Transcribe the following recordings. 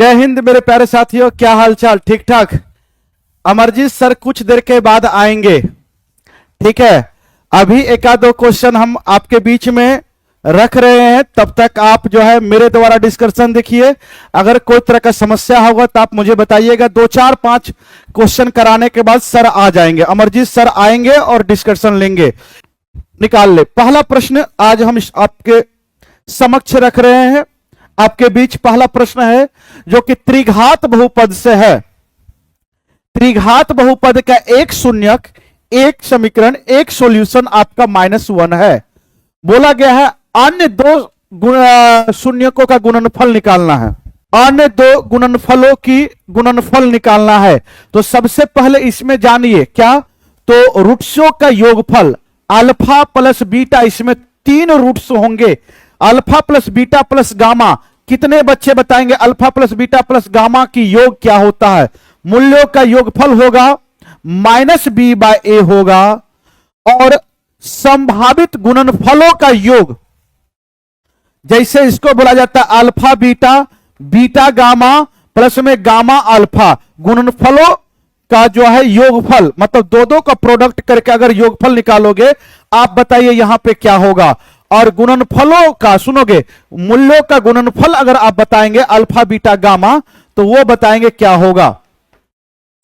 जय हिंद मेरे प्यारे साथियों, क्या हाल चाल? ठीक ठाक। अमरजीत सर कुछ देर के बाद आएंगे, ठीक है। अभी एक आध दो क्वेश्चन हम आपके बीच में रख रहे हैं, तब तक आप जो है मेरे द्वारा डिस्कशन देखिए। अगर कोई तरह का समस्या होगा तो आप मुझे बताइएगा। 2-4-5 क्वेश्चन कराने के बाद सर आ जाएंगे, अमरजीत सर आएंगे और डिस्कशन लेंगे। निकाल ले पहला प्रश्न आज हम आपके समक्ष रख रहे हैं। आपके बीच पहला प्रश्न है जो कि त्रिघात बहुपद से है। त्रिघात बहुपद का एक शून्यक, एक समीकरण, एक सॉल्यूशन आपका -1 है। बोला गया है अन्य दो शून्यकों का गुणनफल निकालना है। अन्य दो गुणनफलों की गुणनफल निकालना है। तो सबसे पहले इसमें जानिए क्या, तो रूट्सों का योगफल अल्फा प्लस बीटा, इसमें 3 रूट्स होंगे। Alpha plus beta plus gamma, कितने बच्चे बताएंगे alpha plus beta plus gamma की योग क्या होता है? मूल्यों का योगफल होगा -b/a होगा। और संभावित गुणनफलों का योग, जैसे इसको बोला जाता है alpha beta, beta gamma plus में गामा अल्फा, गुणनफलों का जो है योगफल, मतलब दो का प्रोडक्ट करके अगर योगफल निकालोगे आप बताइए यहां पे क्या होगा। और गुणनफलों का सुनोगे, मूल्यों का गुणनफल अगर आप बताएंगे अल्फा बीटा गामा, तो वो बताएंगे क्या होगा।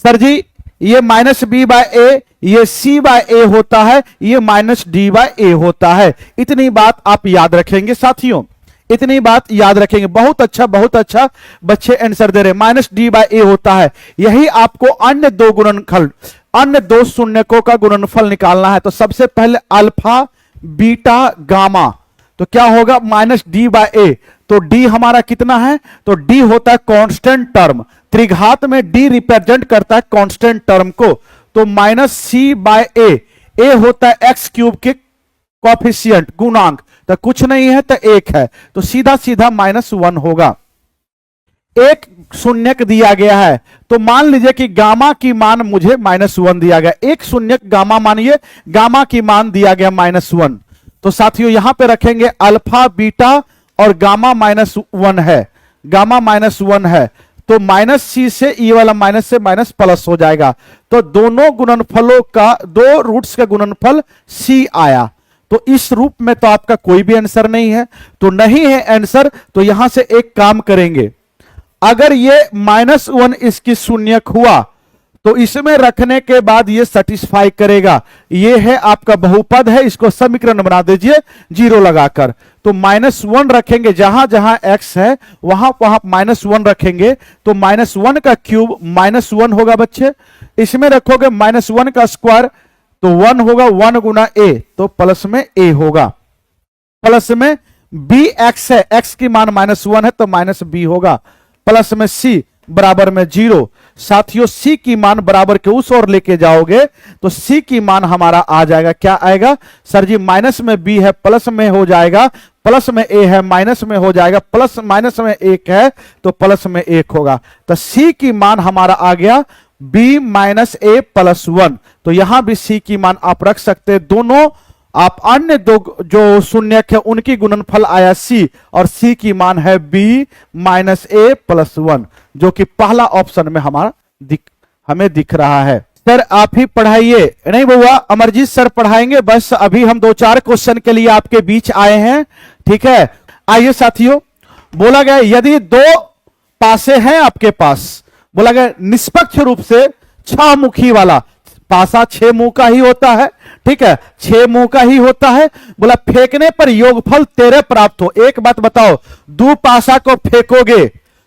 सर जी ये -b/a, ये c/a होता है, ये -d/a होता है। इतनी बात आप याद रखेंगे साथियों, इतनी बात याद रखेंगे। बहुत अच्छा बच्चे आंसर दे रहे। -d/a होता है। यही आपको अन्य दो गुणनफल, अन्य दो शून्यकों का गुणनफल निकालना है। तो सबसे पहले अल्फा बीटा गामा, तो क्या होगा -d/a। तो d हमारा कितना है, तो d होता है कांस्टेंट टर्म। त्रिघात में d रिप्रेजेंट करता है कांस्टेंट टर्म को। तो -c/a, a होता है x³ के कोएफिशिएंट, गुणांक, तो कुछ नहीं है तो 1 है, तो सीधा सीधा -1 होगा। एक शून्यक दिया गया है, तो मान लीजिए कि गामा की मान मुझे -1 दिया गया। एक शून्यक गामा, मानिए गामा की मान दिया गया -1। तो साथियों यहां पे रखेंगे अल्फा बीटा और गामा -1 है, गामा -1 है। तो -c से ये वाला माइनस से माइनस प्लस हो जाएगा। तो दोनों गुणनफलों का, दो रूट्स का गुणनफल c आया। तो इस रूप में तो आपका कोई भी आंसर नहीं है, तो नहीं है आंसर। तो यहां से एक काम करेंगे, अगर ये -1 इसकी शून्यक हुआ तो इसमें रखने के बाद ये सेटिस्फाई करेगा। ये है आपका बहुपद है, इसको समीकरण बना दीजिए 0 लगाकर। तो -1 रखेंगे, जहां जहां x है वहां वहां -1 रखेंगे। तो -1 का क्यूब -1 होगा बच्चे। इसमें रखोगे -1 का स्क्वायर, तो 1 होगा, 1 गुना a, तो प्लस में a होगा। प्लस में bx है, x की मान -1 है तो -b होगा। प्लस में c बराबर में 0। साथियों c की मान बराबर के उस ओर लेके जाओगे तो c की मान हमारा आ जाएगा, क्या आएगा सर जी? माइनस में b है, प्लस में हो जाएगा, प्लस में a है, माइनस में हो जाएगा, प्लस माइनस में 1 है तो प्लस में 1 होगा। तो c की मान हमारा आ गया b - a + 1। तो यहां भी c की मान आप रख सकते हैं। दोनों आप अन्य दो जो शून्यक है उनकी गुणनफल आया c, और c की मान है b - a + 1, जो कि पहला ऑप्शन में हमें दिख रहा है। सर आप ही पढ़ाइए। नहीं बउआ, अमरजीत सर पढ़ाएंगे, बस अभी हम 2-4 क्वेश्चन के लिए आपके बीच आए हैं, ठीक है। आइए साथियों, बोला गया यदि 2 पासे हैं आपके पास, बोला गया निष्पक्ष रूप से 6 मुखी वाला पासा 6 मुंह का ही होता है, ठीक है, 6 मुंह का ही होता है। बोला फेंकने पर योगफल 13 प्राप्त हो। एक बात बताओ, 2 पासा को फेंकोगे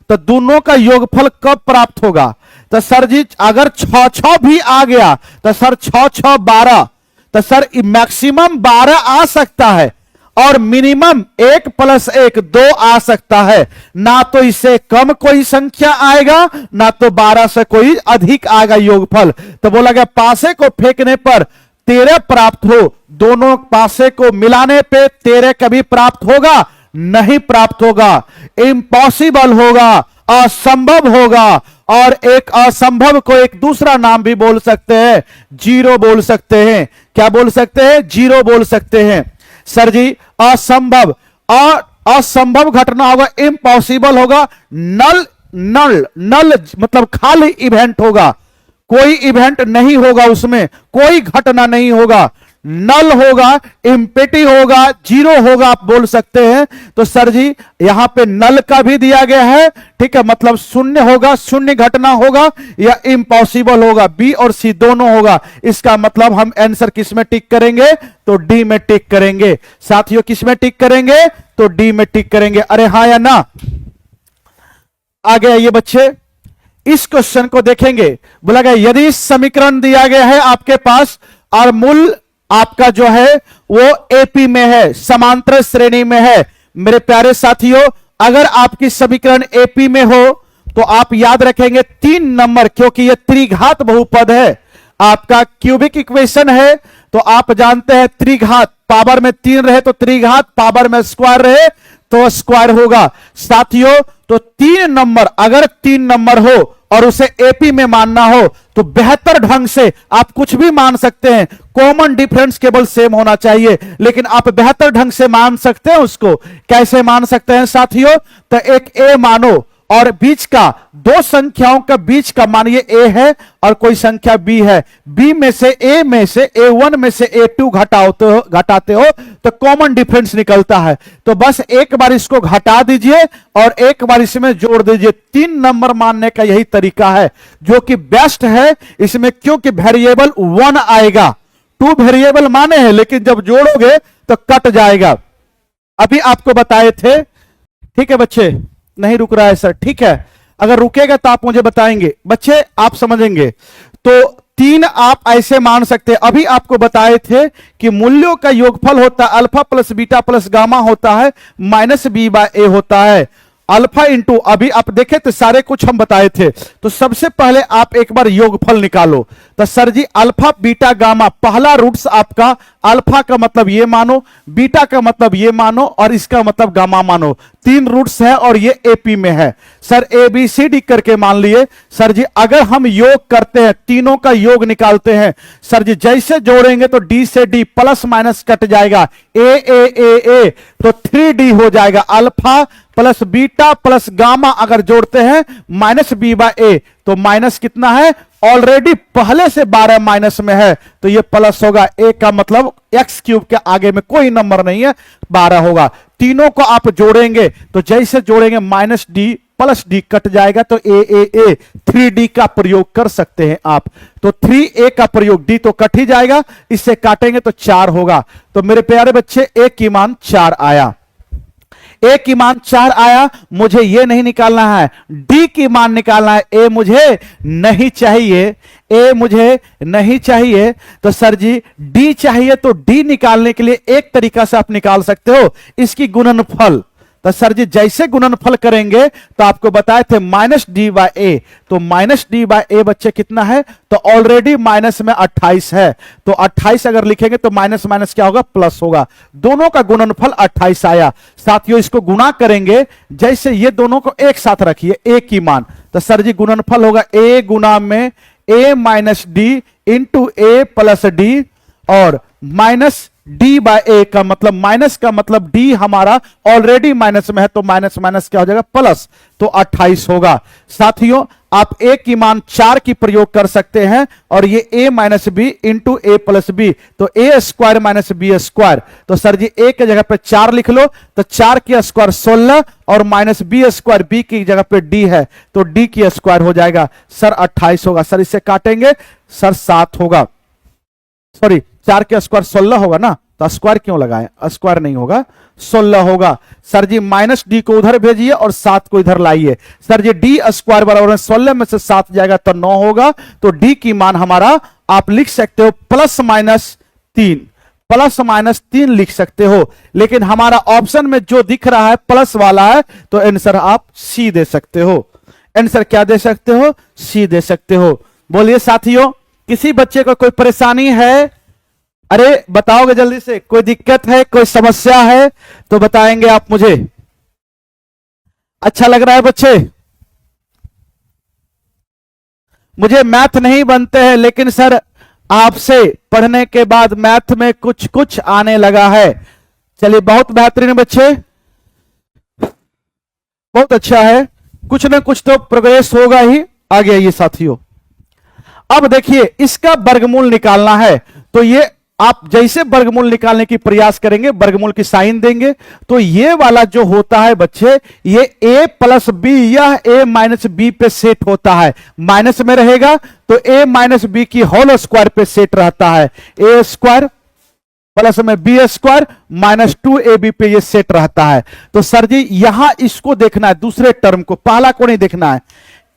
तो दोनों का योगफल कब प्राप्त होगा? तो सर जी अगर 6-6 भी आ गया तो सर 6-6 12, तो सर मैक्सिमम 12 आ सकता है और मिनिमम 1 + 1 2 आ सकता है। ना तो इससे कम कोई संख्या आएगा, ना तो 12 से कोई अधिक आएगा योगफल। तो बोला गया पासे को फेंकने पर 13 प्राप्त हो। दोनों पासे को मिलाने पे 13 कभी प्राप्त होगा? नहीं प्राप्त होगा, इम्पॉसिबल होगा, असंभव होगा। और एक असंभव को एक दूसरा नाम भी बोल सकते हैं, 0 बोल सकते हैं। क्या बोल सकते हैं? 0 बोल सकते हैं। सर जी असंभव, और असंभव घटना होगा, इम्पॉसिबल होगा, नल नल, नल मतलब खाली इवेंट होगा, कोई इवेंट नहीं होगा, उसमें कोई घटना नहीं होगा, नल होगा, एम्प्टी होगा, जीरो होगा आप बोल सकते हैं। तो सर जी यहां पे नल का भी दिया गया है, ठीक है, मतलब शून्य होगा, शून्य घटना होगा या इम्पॉसिबल होगा, बी और सी दोनों होगा। इसका मतलब हम आंसर किस में टिक करेंगे? तो डी में टिक करेंगे। साथियों किस में टिक करेंगे? तो डी में टिक करेंगे। अरे हां या ना? आगे आइए बच्चे, इस क्वेश्चन को देखेंगे। बोला गया यदि समीकरण दिया गया है आपके पास और मूल आपका जो है वो एपी में है, समांतर श्रेणी में है। मेरे प्यारे साथियों, अगर आपकी समीकरण एपी में हो तो आप याद रखेंगे 3 नंबर, क्योंकि यह त्रिघात बहुपद है, आपका क्यूबिक इक्वेशन है। तो आप जानते हैं त्रिघात पावर में 3 रहे तो त्रिघात, पावर में स्क्वायर रहे तो स्क्वायर होगा। साथियों तो 3 नंबर, अगर 3 नंबर हो और उसे एपी में मानना हो तो बेहतर ढंग से आप कुछ भी मान सकते हैं, कॉमन डिफरेंस केवल सेम होना चाहिए, लेकिन आप बेहतर ढंग से मान सकते हैं। उसको कैसे मान सकते हैं साथियों? तो एक ए मानो और बीच का दो संख्याओं का बीच का मानिए ए है और कोई संख्या बी है, बी में से ए1 में से ए2 घटाते हो तो कॉमन डिफरेंस निकलता है। तो बस एक बार इसको घटा दीजिए और एक बार इसमें जोड़ दीजिए। 3 नंबर मानने का यही तरीका है जो कि बेस्ट है इसमें, क्योंकि वेरिएबल 1 आएगा। 2 वेरिएबल माने हैं लेकिन जब जोड़ोगे तो कट जाएगा। अभी आपको बताए थे, ठीक है बच्चे? नहीं रुक रहा है सर, ठीक है, अगर रुकेगा तो आप मुझे बताएंगे बच्चे, आप समझेंगे। तो 3 आप ऐसे मान सकते हैं। अभी आपको बताए थे कि मूल्यों का योगफल होता है alpha plus beta plus gamma होता है माइनस बी बाय ए होता है। अल्फा इंटू, अभी आप देखे तो सारे कुछ हम बताए थे। तो सबसे पहले आप एक बार योगफल निकालो। तो सर जी अल्फा बीटा गामा, पहला रूट्स आपका अल्फा का मतलब ये मानो, बीटा का मतलब ये मानो और इसका मतलब गामा मानो। 3 रूट्स है और ये एपी में है। Sir A B C D करके मान लिए। सर जी अगर हम योग करते हैं, तीनों का योग निकालते हैं, सर जी जैसे जोड़ेंगे तो डी से डी प्लस माइनस कट जाएगा, ए तो 3D हो जाएगा। Alpha plus beta plus gamma अगर जोड़ते हैं माइनस बी बाय ए, तो माइनस कितना है? ऑलरेडी पहले से 12 माइनस में है तो ये प्लस होगा। ए का मतलब एक्स क्यूब के आगे में कोई नंबर नहीं है, 12 होगा। तीनों को आप जोड़ेंगे तो जैसे जोड़ेंगे minus D plus D cut जाएगा, तो ए 3D का प्रयोग कर सकते हैं आप। तो 3a का प्रयोग, डी तो कट ही जाएगा, इससे काटेंगे तो 4 होगा। तो मेरे प्यारे बच्चे ए की मान 4 आया, ए की मान 4 आया। मुझे ये नहीं निकालना है, डी की मान निकालना है। ए मुझे नहीं चाहिए, ए मुझे नहीं चाहिए, तो सर जी डी चाहिए। तो डी निकालने के लिए एक तरीका से आप निकाल सकते हो, इसकी गुणनफल। तो सर जी जैसे गुणनफल करेंगे तो आपको बताए थे माइनस डी बाय ए, तो माइनस डी बाय ए बच्चे कितना है? तो ऑलरेडी माइनस में 28 है, तो 28 अगर लिखेंगे तो माइनस माइनस क्या होगा? प्लस होगा। दोनों का गुणनफल 28 आया। साथियों इसको गुणा करेंगे, जैसे ये दोनों को एक साथ रखिए, ए की मान, तो सर जी गुणनफल होगा ए गुना में ए माइनस डी इंटू ए प्लस डी, और माइनस डी बाय ए का मतलब, माइनस का मतलब डी हमारा ऑलरेडी माइनस में है, तो माइनस माइनस क्या हो जाएगा? प्लस, तो 28 होगा। साथियों आप ए की मान 4 की प्रयोग कर सकते हैं और ये ए माइनस बी इंटू ए प्लस बी, तो ए स्क्वायर माइनस बी स्क्वायर। तो सर जी ए की जगह पे 4 लिख लो, तो 4 की स्क्वायर 16 और माइनस बी स्क्वायर, बी की जगह पे डी है तो डी की स्क्वायर हो जाएगा। सर 28 होगा। सर इससे काटेंगे, सर 7 होगा, सॉरी 4 के स्क्वायर 16 होगा ना, तो स्क्वायर क्यों लगाएं? स्क्वायर नहीं होगा, 16 होगा। सर जी माइनस डी को उधर भेजिए और 7 को इधर लाइए। सर जी डी स्क्वायर बराबर 16 में से 7 जाएगा तो 9 होगा। तो डी की मान हमारा आप लिख सकते हो प्लस माइनस 3, प्लस माइनस 3 लिख सकते हो, लेकिन हमारा ऑप्शन में जो दिख रहा है प्लस वाला है, तो आंसर आप सी दे सकते हो। आंसर क्या दे सकते हो? सी दे सकते हो। बोलिए साथियों, किसी बच्चे को कोई परेशानी है? अरे बताओगे जल्दी से, कोई दिक्कत है, कोई समस्या है तो बताएंगे आप मुझे। अच्छा लग रहा है बच्चे? मुझे मैथ नहीं बनते हैं, लेकिन सर आपसे पढ़ने के बाद मैथ में कुछ कुछ आने लगा है। चलिए बहुत बेहतरीन बच्चे, बहुत अच्छा है। कुछ ना कुछ तो प्रोग्रेस होगा ही। आगे आइए साथियों, अब देखिए इसका वर्गमूल निकालना है। तो ये आप जैसे वर्गमूल निकालने की प्रयास करेंगे, वर्गमूल की साइन देंगे, तो ये वाला जो होता है बच्चे, ये a प्लस बी, यह a माइनस बी पे सेट होता है। माइनस में रहेगा तो a माइनस बी की होल स्क्वायर पे सेट रहता है। a स्क्वायर प्लस में बी स्क्वायर माइनस 2ab पे ये सेट रहता है। तो सर जी यहां इसको देखना है, दूसरे टर्म को, पहला को नहीं देखना है।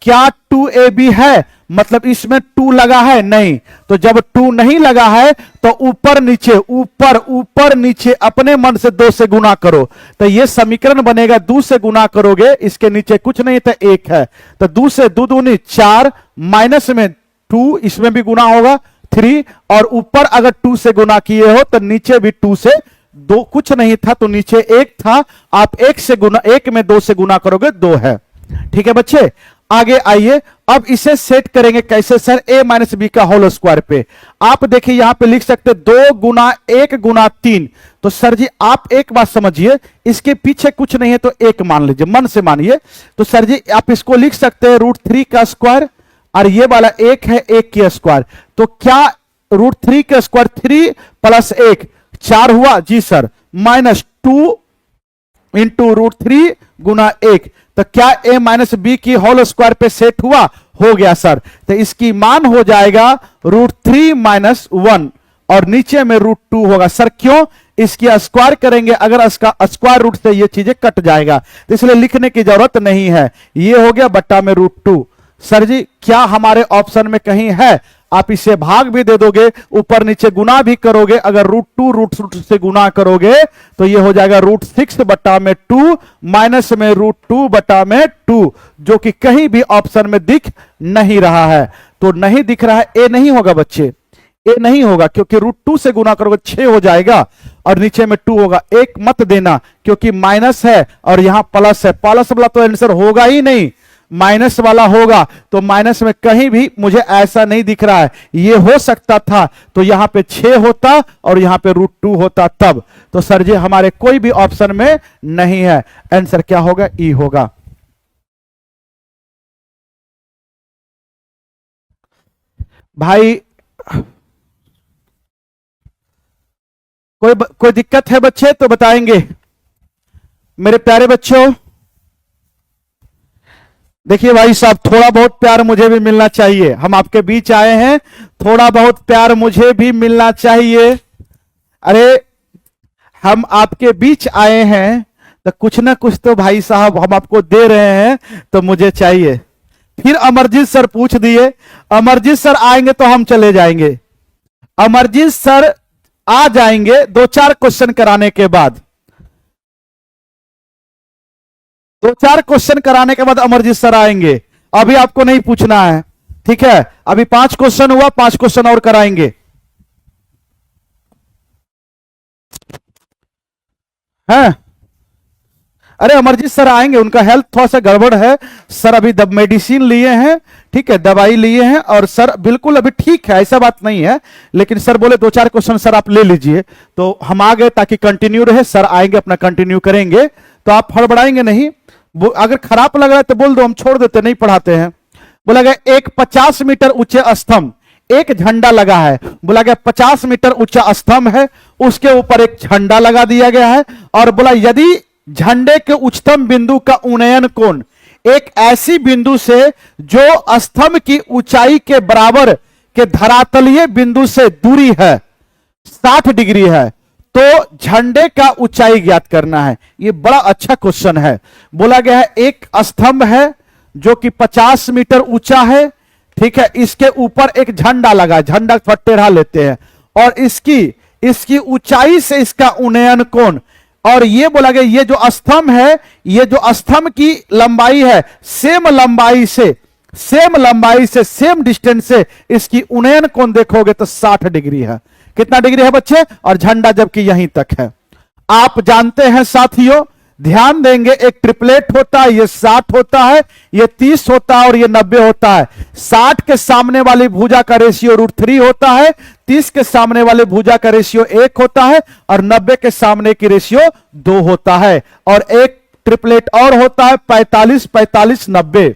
क्या 2ab है, मतलब इसमें 2 लगा है? नहीं। तो जब 2 नहीं लगा है तो ऊपर नीचे ऊपर ऊपर नीचे अपने मन से 2 से गुना करो, तो ये समीकरण बनेगा। 2 से गुना करोगे, इसके नीचे कुछ नहीं तो 1 है, तो 2 से 2 दूनी 4, माइनस में 2, इसमें भी गुना होगा 3, और ऊपर अगर 2 से गुना किए हो तो नीचे भी 2 से 2, कुछ नहीं था तो नीचे 1 था। आप 1 से गुना, 1 में 2 से गुना करोगे 2 है। ठीक है बच्चे, आगे आइए। अब इसे सेट करेंगे कैसे सर? a माइनस बी का होल स्क्वायर पे। आप देखिए यहां पे लिख सकते 2 गुना 1 गुना 3। तो सर जी आप एक बात समझिए, इसके पीछे कुछ नहीं है तो 1 मान लीजिए, मन से मानिए। तो सर जी आप इसको लिख सकते हैं √3 का स्क्वायर, और ये वाला 1 है 1 की स्क्वायर। तो क्या √3 का स्क्वायर 3 प्लस 1 4 हुआ? जी सर। माइनस 2 इंटू √3 गुना 1, तो क्या a माइनस बी की होल स्क्वायर पे सेट हुआ? हो गया सर। तो इसकी मान हो जाएगा √3 माइनस 1, और नीचे में √2 होगा। सर क्यों? इसकी स्क्वायर करेंगे, अगर इसका स्क्वायर रूट से ये चीजें कट जाएगा, तो इसलिए लिखने की जरूरत नहीं है। ये हो गया बट्टा में √2। सर जी क्या हमारे ऑप्शन में कहीं है? आप इसे भाग भी दे दोगे, ऊपर नीचे गुना भी करोगे, अगर √2 से गुना करोगे तो ये हो जाएगा √6 बटा में 2 माइनस में √2 बटा में 2, जो कि कहीं भी ऑप्शन में दिख नहीं रहा है। तो नहीं दिख रहा है, ए नहीं होगा बच्चे, ए नहीं होगा, क्योंकि √2 से गुना करोगे 6 हो जाएगा, और नीचे में 2 होगा। 1 मत देना क्योंकि माइनस है और यहां प्लस है, प्लस वाला तो आंसर होगा ही नहीं, माइनस वाला होगा। तो माइनस में कहीं भी मुझे ऐसा नहीं दिख रहा है। ये हो सकता था तो यहां पे 6 होता और यहां पे √2 होता तब। तो सर जी हमारे कोई भी ऑप्शन में नहीं है। आंसर क्या होगा? ई होगा। भाई कोई दिक्कत है बच्चे तो बताएंगे। मेरे प्यारे बच्चों देखिए भाई साहब, थोड़ा बहुत प्यार मुझे भी मिलना चाहिए। हम आपके बीच आए हैं, थोड़ा बहुत प्यार मुझे भी मिलना चाहिए। अरे हम आपके बीच आए हैं तो कुछ ना कुछ तो भाई साहब हम आपको दे रहे हैं, तो मुझे चाहिए। फिर अमरजीत सर पूछ दिए, अमरजीत सर आएंगे तो हम चले जाएंगे। अमरजीत सर आ जाएंगे 2-4 क्वेश्चन कराने के बाद, 2-4 क्वेश्चन कराने के बाद अमरजीत सर आएंगे। अभी आपको नहीं पूछना है, ठीक है? अभी 5 क्वेश्चन हुआ, 5 क्वेश्चन और कराएंगे। हैं? अरे अमरजीत सर आएंगे, उनका हेल्थ थोड़ा सा गड़बड़ है सर, अभी मेडिसिन लिए हैं, ठीक है, दवाई लिए हैं, और सर बिल्कुल अभी ठीक है, ऐसा बात नहीं है। लेकिन सर बोले 2-4 क्वेश्चन सर आप ले लीजिए, तो हम आ गए ताकि कंटिन्यू रहे। सर आएंगे अपना कंटिन्यू करेंगे, तो आप हड़बड़ाएंगे नहीं। अगर खराब लग रहा है तो बोल दो, हम छोड़ देते, नहीं पढ़ाते हैं। बोला गया एक 50 मीटर ऊंचे स्तंभ, एक झंडा लगा है। बोला गया 50 मीटर ऊंचा स्तंभ है, उसके ऊपर एक झंडा लगा दिया गया है, और बोला यदि झंडे के उच्चतम बिंदु का उन्नयन कोण एक ऐसी बिंदु से जो स्तंभ की ऊंचाई के बराबर के धरातलीय बिंदु से दूरी है 60 डिग्री है, तो झंडे का ऊंचाई ज्ञात करना है। ये बड़ा अच्छा क्वेश्चन है। बोला गया है एक स्तंभ है जो कि 50 मीटर ऊंचा है, ठीक है, इसके ऊपर एक झंडा लगा, झंडा टेढ़ा लेते हैं, और इसकी ऊंचाई से इसका उन्नयन कोण, और ये बोला गया ये जो स्तंभ है, ये जो स्तंभ की लंबाई है, सेम लंबाई से सेम डिस्टेंस से इसकी उन्नयन कोण देखोगे तो 60 डिग्री है। कितना डिग्री है बच्चे? और झंडा जबकि यहीं तक है। आप जानते हैं साथियों, ध्यान देंगे, एक ट्रिपलेट होता है, ये 60 होता है, ये 30 होता है, और ये 90 होता है। 60 के सामने वाली भुजा का रेशियो √3 होता है, 30 के सामने वाले भुजा का रेशियो 1 होता है, और 90 के सामने की रेशियो 2 होता है। और एक ट्रिपलेट और होता है 45 45 90।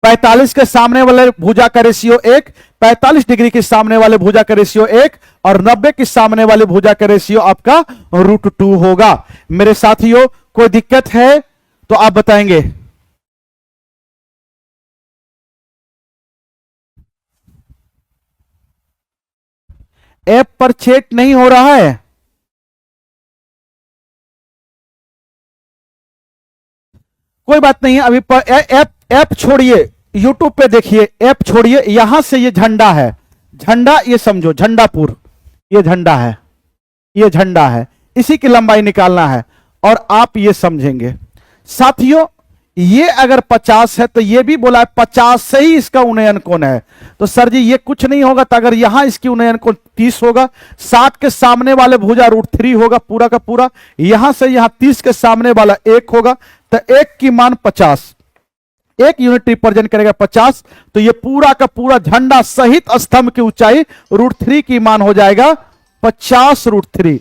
45 के सामने वाले भुजा का रेशियो 1, 45 डिग्री के सामने वाले भुजा का रेशियो 1 और 90 के सामने वाले भुजा का रेशियो आपका √2 होगा। मेरे साथियों कोई दिक्कत है तो आप बताएंगे। ऐप पर चेट नहीं हो रहा है? कोई बात नहीं है, अभी ऐप छोड़िए, यूट्यूब पे देखिए, ऐप छोड़िए। यहां से ये झंडा है, झंडा ये समझो, झंडापुर ये झंडा है, ये झंडा है, इसी की लंबाई निकालना है और आप ये समझेंगे। साथियों ये अगर 50 है तो ये भी बोला है 50 से ही इसका उन्नयन कोण है, तो सर जी ये कुछ नहीं होगा। तो अगर यहां इसकी उन्नयन कोण 30 होगा, 60 के सामने वाले भुजा √3 होगा पूरा का पूरा, यहां से यहां 30 के सामने वाला 1 होगा, तो 1 की मान 50, 1 यूनिट रिप्रेजेंट करेगा 50। तो ये पूरा का पूरा झंडा सहित स्तंभ की ऊंचाई √3 की मान हो जाएगा 50 √3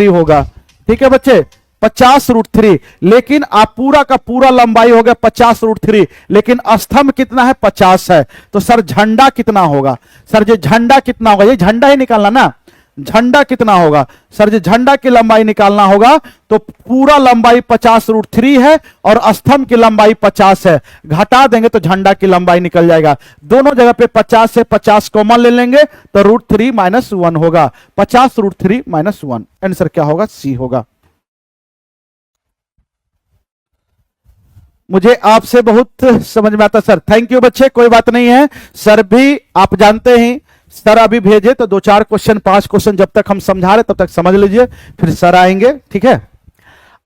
होगा। ठीक है बच्चे, 50 √3। लेकिन आप पूरा का पूरा लंबाई हो गया 50 √3, लेकिन स्तंभ कितना है 50 है, तो सर झंडा कितना होगा? सर जी झंडा कितना होगा, ये झंडा ही निकालना ना, झंडा कितना होगा? सर जी झंडा की लंबाई निकालना होगा तो पूरा लंबाई 50 √3 है और स्तंभ की लंबाई 50 है, घटा देंगे तो झंडा की लंबाई निकल जाएगा। दोनों जगह पे 50 से 50 कॉमन ले लेंगे तो √3 - 1 होगा, 50 √3 - 1। आंसर क्या होगा? सी होगा। मुझे आपसे बहुत समझ में आता सर, थैंक यू बच्चे, कोई बात नहीं है। सर भी आप जानते हैं, सर अभी भेजे तो 2-4 क्वेश्चन 5 क्वेश्चन जब तक हम समझा रहे तब तक समझ लीजिए, फिर सर आएंगे। ठीक है,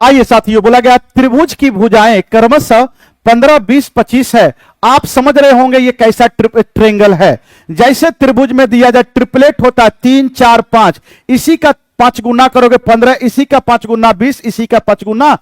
आइए साथियों, बोला गया त्रिभुज की भुजाएं क्रमशः 15 20 25 है। आप समझ रहे होंगे ये कैसा ट्रेंगल है। जैसे त्रिभुज में दिया जाए ट्रिपलेट होता है 3 4 5, इसी का 5 गुना करोगे 15, इसी का 5 गुना 20, इसी का 5 गुना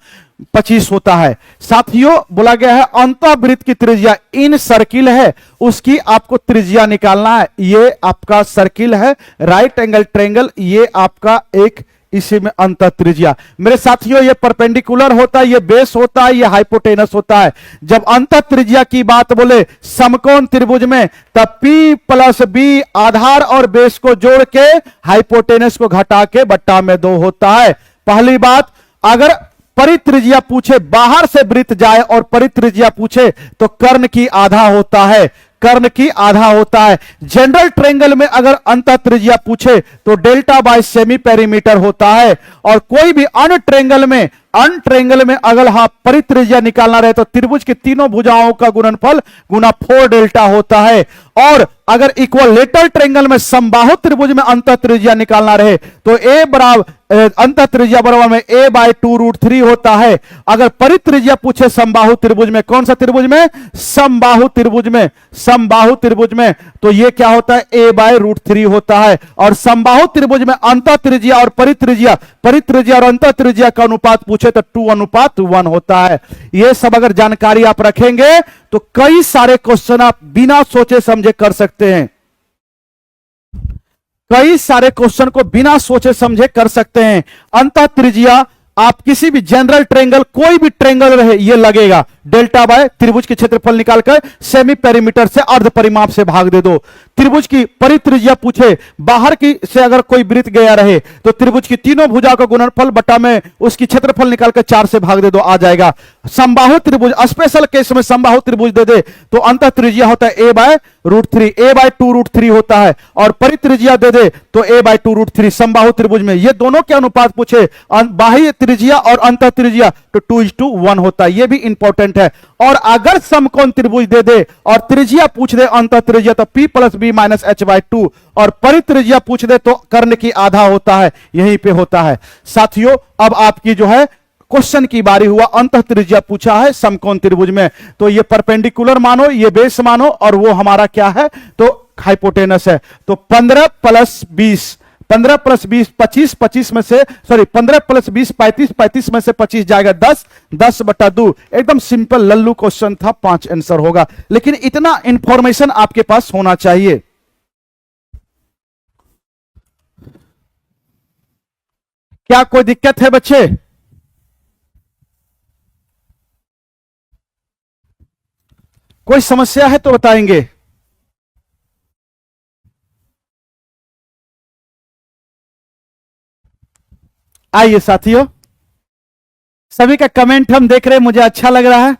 25 होता है। साथियों बोला गया है अंतःवृत्त की त्रिज्या इन सर्किल है, उसकी आपको त्रिज्या निकालना है। ये आपका सर्किल है, राइट एंगल ट्रायंगल, ये आपका एक इसी में अंत त्रिज्या। मेरे साथियों ये परपेंडिकुलर होता है, ये बेस होता है, ये हाइपोटेनस होता है। जब अंत त्रिज्या की बात बोले समकोण त्रिभुज में, तब P + B आधार और बेस को जोड़ के हाइपोटेनस को घटा के बट्टा में 2 होता है। पहली बात, अगर परित्रिज्या पूछे, बाहर से वृत्त जाए और परित्रिज्या पूछे तो कर्ण की आधा होता है, कर्ण की आधा होता है। जनरल ट्रायंगल में अगर अंतः त्रिज्या पूछे तो डेल्टा बाय सेमी पेरीमीटर होता है। और कोई भी अन्य ट्रायंगल में अगर परित्रिज्या निकालना रहे तो त्रिभुज की तीनों भुजाओं का गुणनफल गुना 4 डेल्टा होता है। और अगर इक्विलेटरल ट्रायंगल में समबाहु त्रिभुज में अंतः त्रिज्या निकालना रहे तो a बराबर अंतः त्रिज्या बराबर में a/2 √3 होता है। अगर परित्रिज्या पूछे समबाहु त्रिभुज में, कौन सा त्रिभुज में? समबाहु त्रिभुज में, समबाहु त्रिभुज में, तो ये क्या होता है? a/√3 होता है। और समबाहु त्रिभुज में अंतः त्रिज्या और परित्रिज्या और अंतः त्रिज्या का अनुपात पूछे तो 2:1 होता है। ये सब अगर जानकारी आप रखेंगे तो कई सारे क्वेश्चन आप बिना सोचे समझे कर सकते हैं, कई सारे क्वेश्चन को बिना सोचे समझे कर सकते हैं। अंतः त्रिज्या आप किसी भी जनरल ट्रायंगल, कोई भी ट्रायंगल रहे, ये लगेगा डेल्टा बाय त्रिभुज की क्षेत्रफल निकालकर सेमी पेरीमीटर से अर्ध परिमाप से भाग दे दो। त्रिभुज की परित्रिज्या पूछे, बाहर की से अगर कोई वृत्त गया रहे तो त्रिभुज की तीनों भुजा का गुणनफल बटा में उसकी क्षेत्रफल निकालकर 4 से भाग दे दो, आ जाएगा। समबाहु त्रिभुज, स्पेशल केस में समबाहु त्रिभुज दे दे तो अंतः त्रिज्या होता है a/√3, a/2 √3 होता है। और परित्रिज्या दे दे तो a/2 √3 समबाहु त्रिभुज में। ये दोनों के अनुपात पूछे, बाह्य त्रिज्या और अंतः त्रिज्या, तो 2:1 होता है। ये भी इंपॉर्टेंट है। और अगर समकोण त्रिभुज दे दे और त्रिज्या पूछ दे अंतः त्रिज्या तो P + B - h/2, और परित्रिज्या पूछ दे तो कर्ण की आधा होता है, यहीं पे होता है। साथियों अब आपकी जो है क्वेश्चन की बारी हुआ, अंतः त्रिज्या पूछा है समकोण त्रिभुज में, तो ये परपेंडिकुलर मानो, ये बेस मानो, और वो हमारा क्या है? तो हाइपोटेनस है। तो 15 + 20 25, 25 में से, सॉरी 15 + 20 35, 35 में से 25 जाएगा 10, 10/2। एकदम सिंपल लल्लू क्वेश्चन था, 5 आंसर होगा। लेकिन इतना इंफॉर्मेशन आपके पास होना चाहिए। क्या कोई दिक्कत है बच्चे? कोई समस्या है तो बताएंगे। आइए साथियों, सभी का कमेंट हम देख रहे हैं, मुझे अच्छा लग रहा है।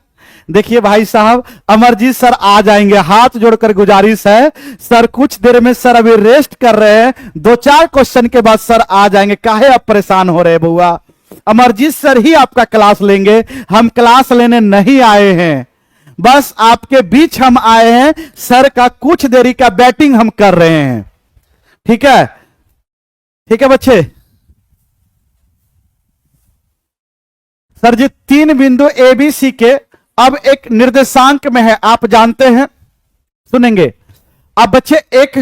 देखिए भाई साहब, अमरजीत सर आ जाएंगे, हाथ जोड़कर गुजारिश है सर, कुछ देर में सर अभी रेस्ट कर रहे हैं, 2-4 क्वेश्चन के बाद सर आ जाएंगे, काहे आप परेशान हो रहे बुआ। अमरजीत सर ही आपका क्लास लेंगे, हम क्लास लेने नहीं आए हैं, बस आपके बीच हम आए हैं, सर का कुछ देरी का बैटिंग हम कर रहे हैं। ठीक है, ठीक है बच्चे। सर जी 3 बिंदु ए बी सी के अब एक निर्देशांक में है, आप जानते हैं, सुनेंगे। अब बच्चे एक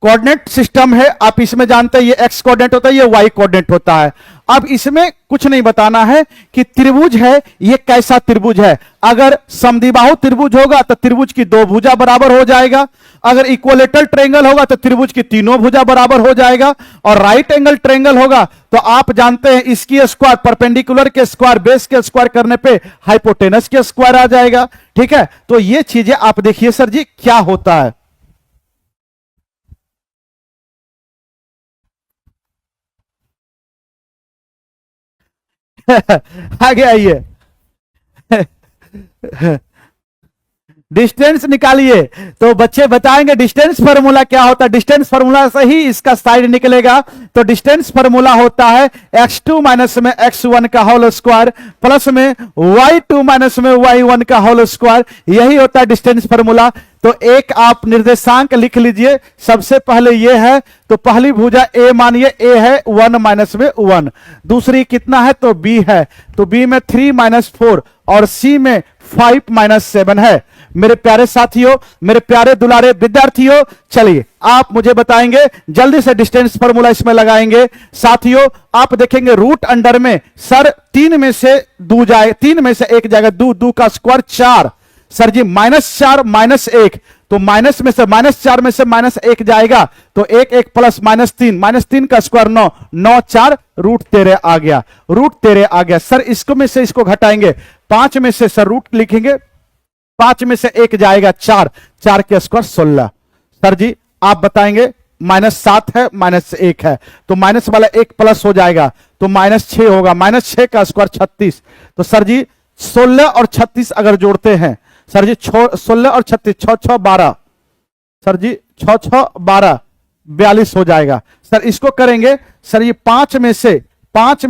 कोऑर्डिनेट सिस्टम है, आप इसमें जानते हैं ये एक्स कोऑर्डिनेट होता है, ये वाई कोऑर्डिनेट होता है। अब इसमें कुछ नहीं बताना है कि त्रिभुज है, ये कैसा त्रिभुज है। अगर समद्विबाहु त्रिभुज होगा तो त्रिभुज की 2 भुजा बराबर हो जाएगा, अगर इक्वलेटरल ट्रायंगल होगा तो त्रिभुज की 3 भुजा बराबर हो जाएगा, और राइट एंगल ट्रायंगल होगा तो आप जानते हैं इसकी स्क्वायर परपेंडिकुलर के स्क्वायर बेस के स्क्वायर करने पे हाइपोटेनस के स्क्वायर आ जाएगा। ठीक है, तो ये चीजें आप देखिए सर जी क्या होता है। आगे आइए। डिस्टेंस निकालिए, तो बच्चे बताएंगे डिस्टेंस फार्मूला क्या होता है। डिस्टेंस फार्मूला से ही इसका साइड निकलेगा, तो डिस्टेंस फार्मूला होता है x2 माइनस में x1 का होल स्क्वायर प्लस में y2 माइनस में y1 का होल स्क्वायर, यही होता है डिस्टेंस फार्मूला। तो एक आप निर्देशांक लिख लीजिए, सबसे पहले ये है, तो पहली भुजा a मानिए a है 1 माइनस में 1, दूसरी कितना है तो b है, तो b में 3 माइनस 4 और c में 5 माइनस 7 है। मेरे प्यारे साथियों, मेरे प्यारे दुलारे विद्यार्थियों, चलिए आप मुझे बताएंगे, जल्दी से डिस्टेंस फार्मूला इसमें लगाएंगे। साथियों आप देखेंगे रूट अंडर में सर 3 में से 2 जाए, 3 में से 1 जाएगा, 2 का स्क्वायर 4, सर जी -4 -1, तो माइनस में से -4 में से -1 जाएगा, तो 1 प्लस -3 का स्क्वायर 9, 9 4 √13 आ गया, √13 आ गया। सर इसको में से इसको घटाएंगे, 5 में से सर रूट लिखेंगे, 5 में से 1 जाएगा 4, 4 के स्क्वायर 16। सर जी आप बताएंगे -7 है -1 है, तो माइनस वाला 1 प्लस हो जाएगा, तो -6 होगा, -6 का स्क्वायर 36। तो सर जी 16 और 36 अगर जोड़ते हैं, सर जी 16 और 36 6 6 12, सर जी 6 6 12 42 हो जाएगा। सर इसको करेंगे, सर ये 5 में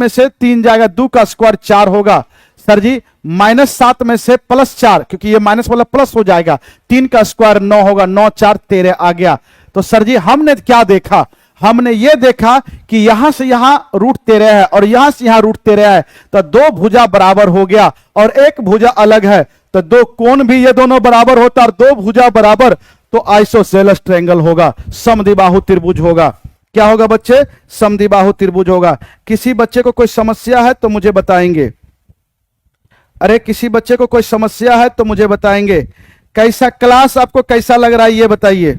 से 3 जाएगा, 2 का स्क्वायर 4 होगा। सर जी -7 में से +4, क्योंकि ये माइनस वाला प्लस हो जाएगा, 3 का स्क्वायर 9 होगा, 9 4 13 आ गया। तो सर जी हमने क्या देखा, हमने ये देखा कि यहां से यहां √13 है और यहां से यहां √13 है, तो 2 भुजा बराबर हो गया और 1 भुजा अलग है, तो 2 कोण भी ये दोनों बराबर होता और 2 भुजा बराबर, तो आइसोसेलेस ट्रायंगल होगा, समद्विबाहु त्रिभुज होगा। क्या होगा बच्चे, समद्विबाहु त्रिभुज होगा। किसी बच्चे को कोई समस्या है तो मुझे बताएंगे, अरे किसी बच्चे को कोई समस्या है तो मुझे बताएंगे। कैसा क्लास आपको कैसा लग रहा है ये बताइए।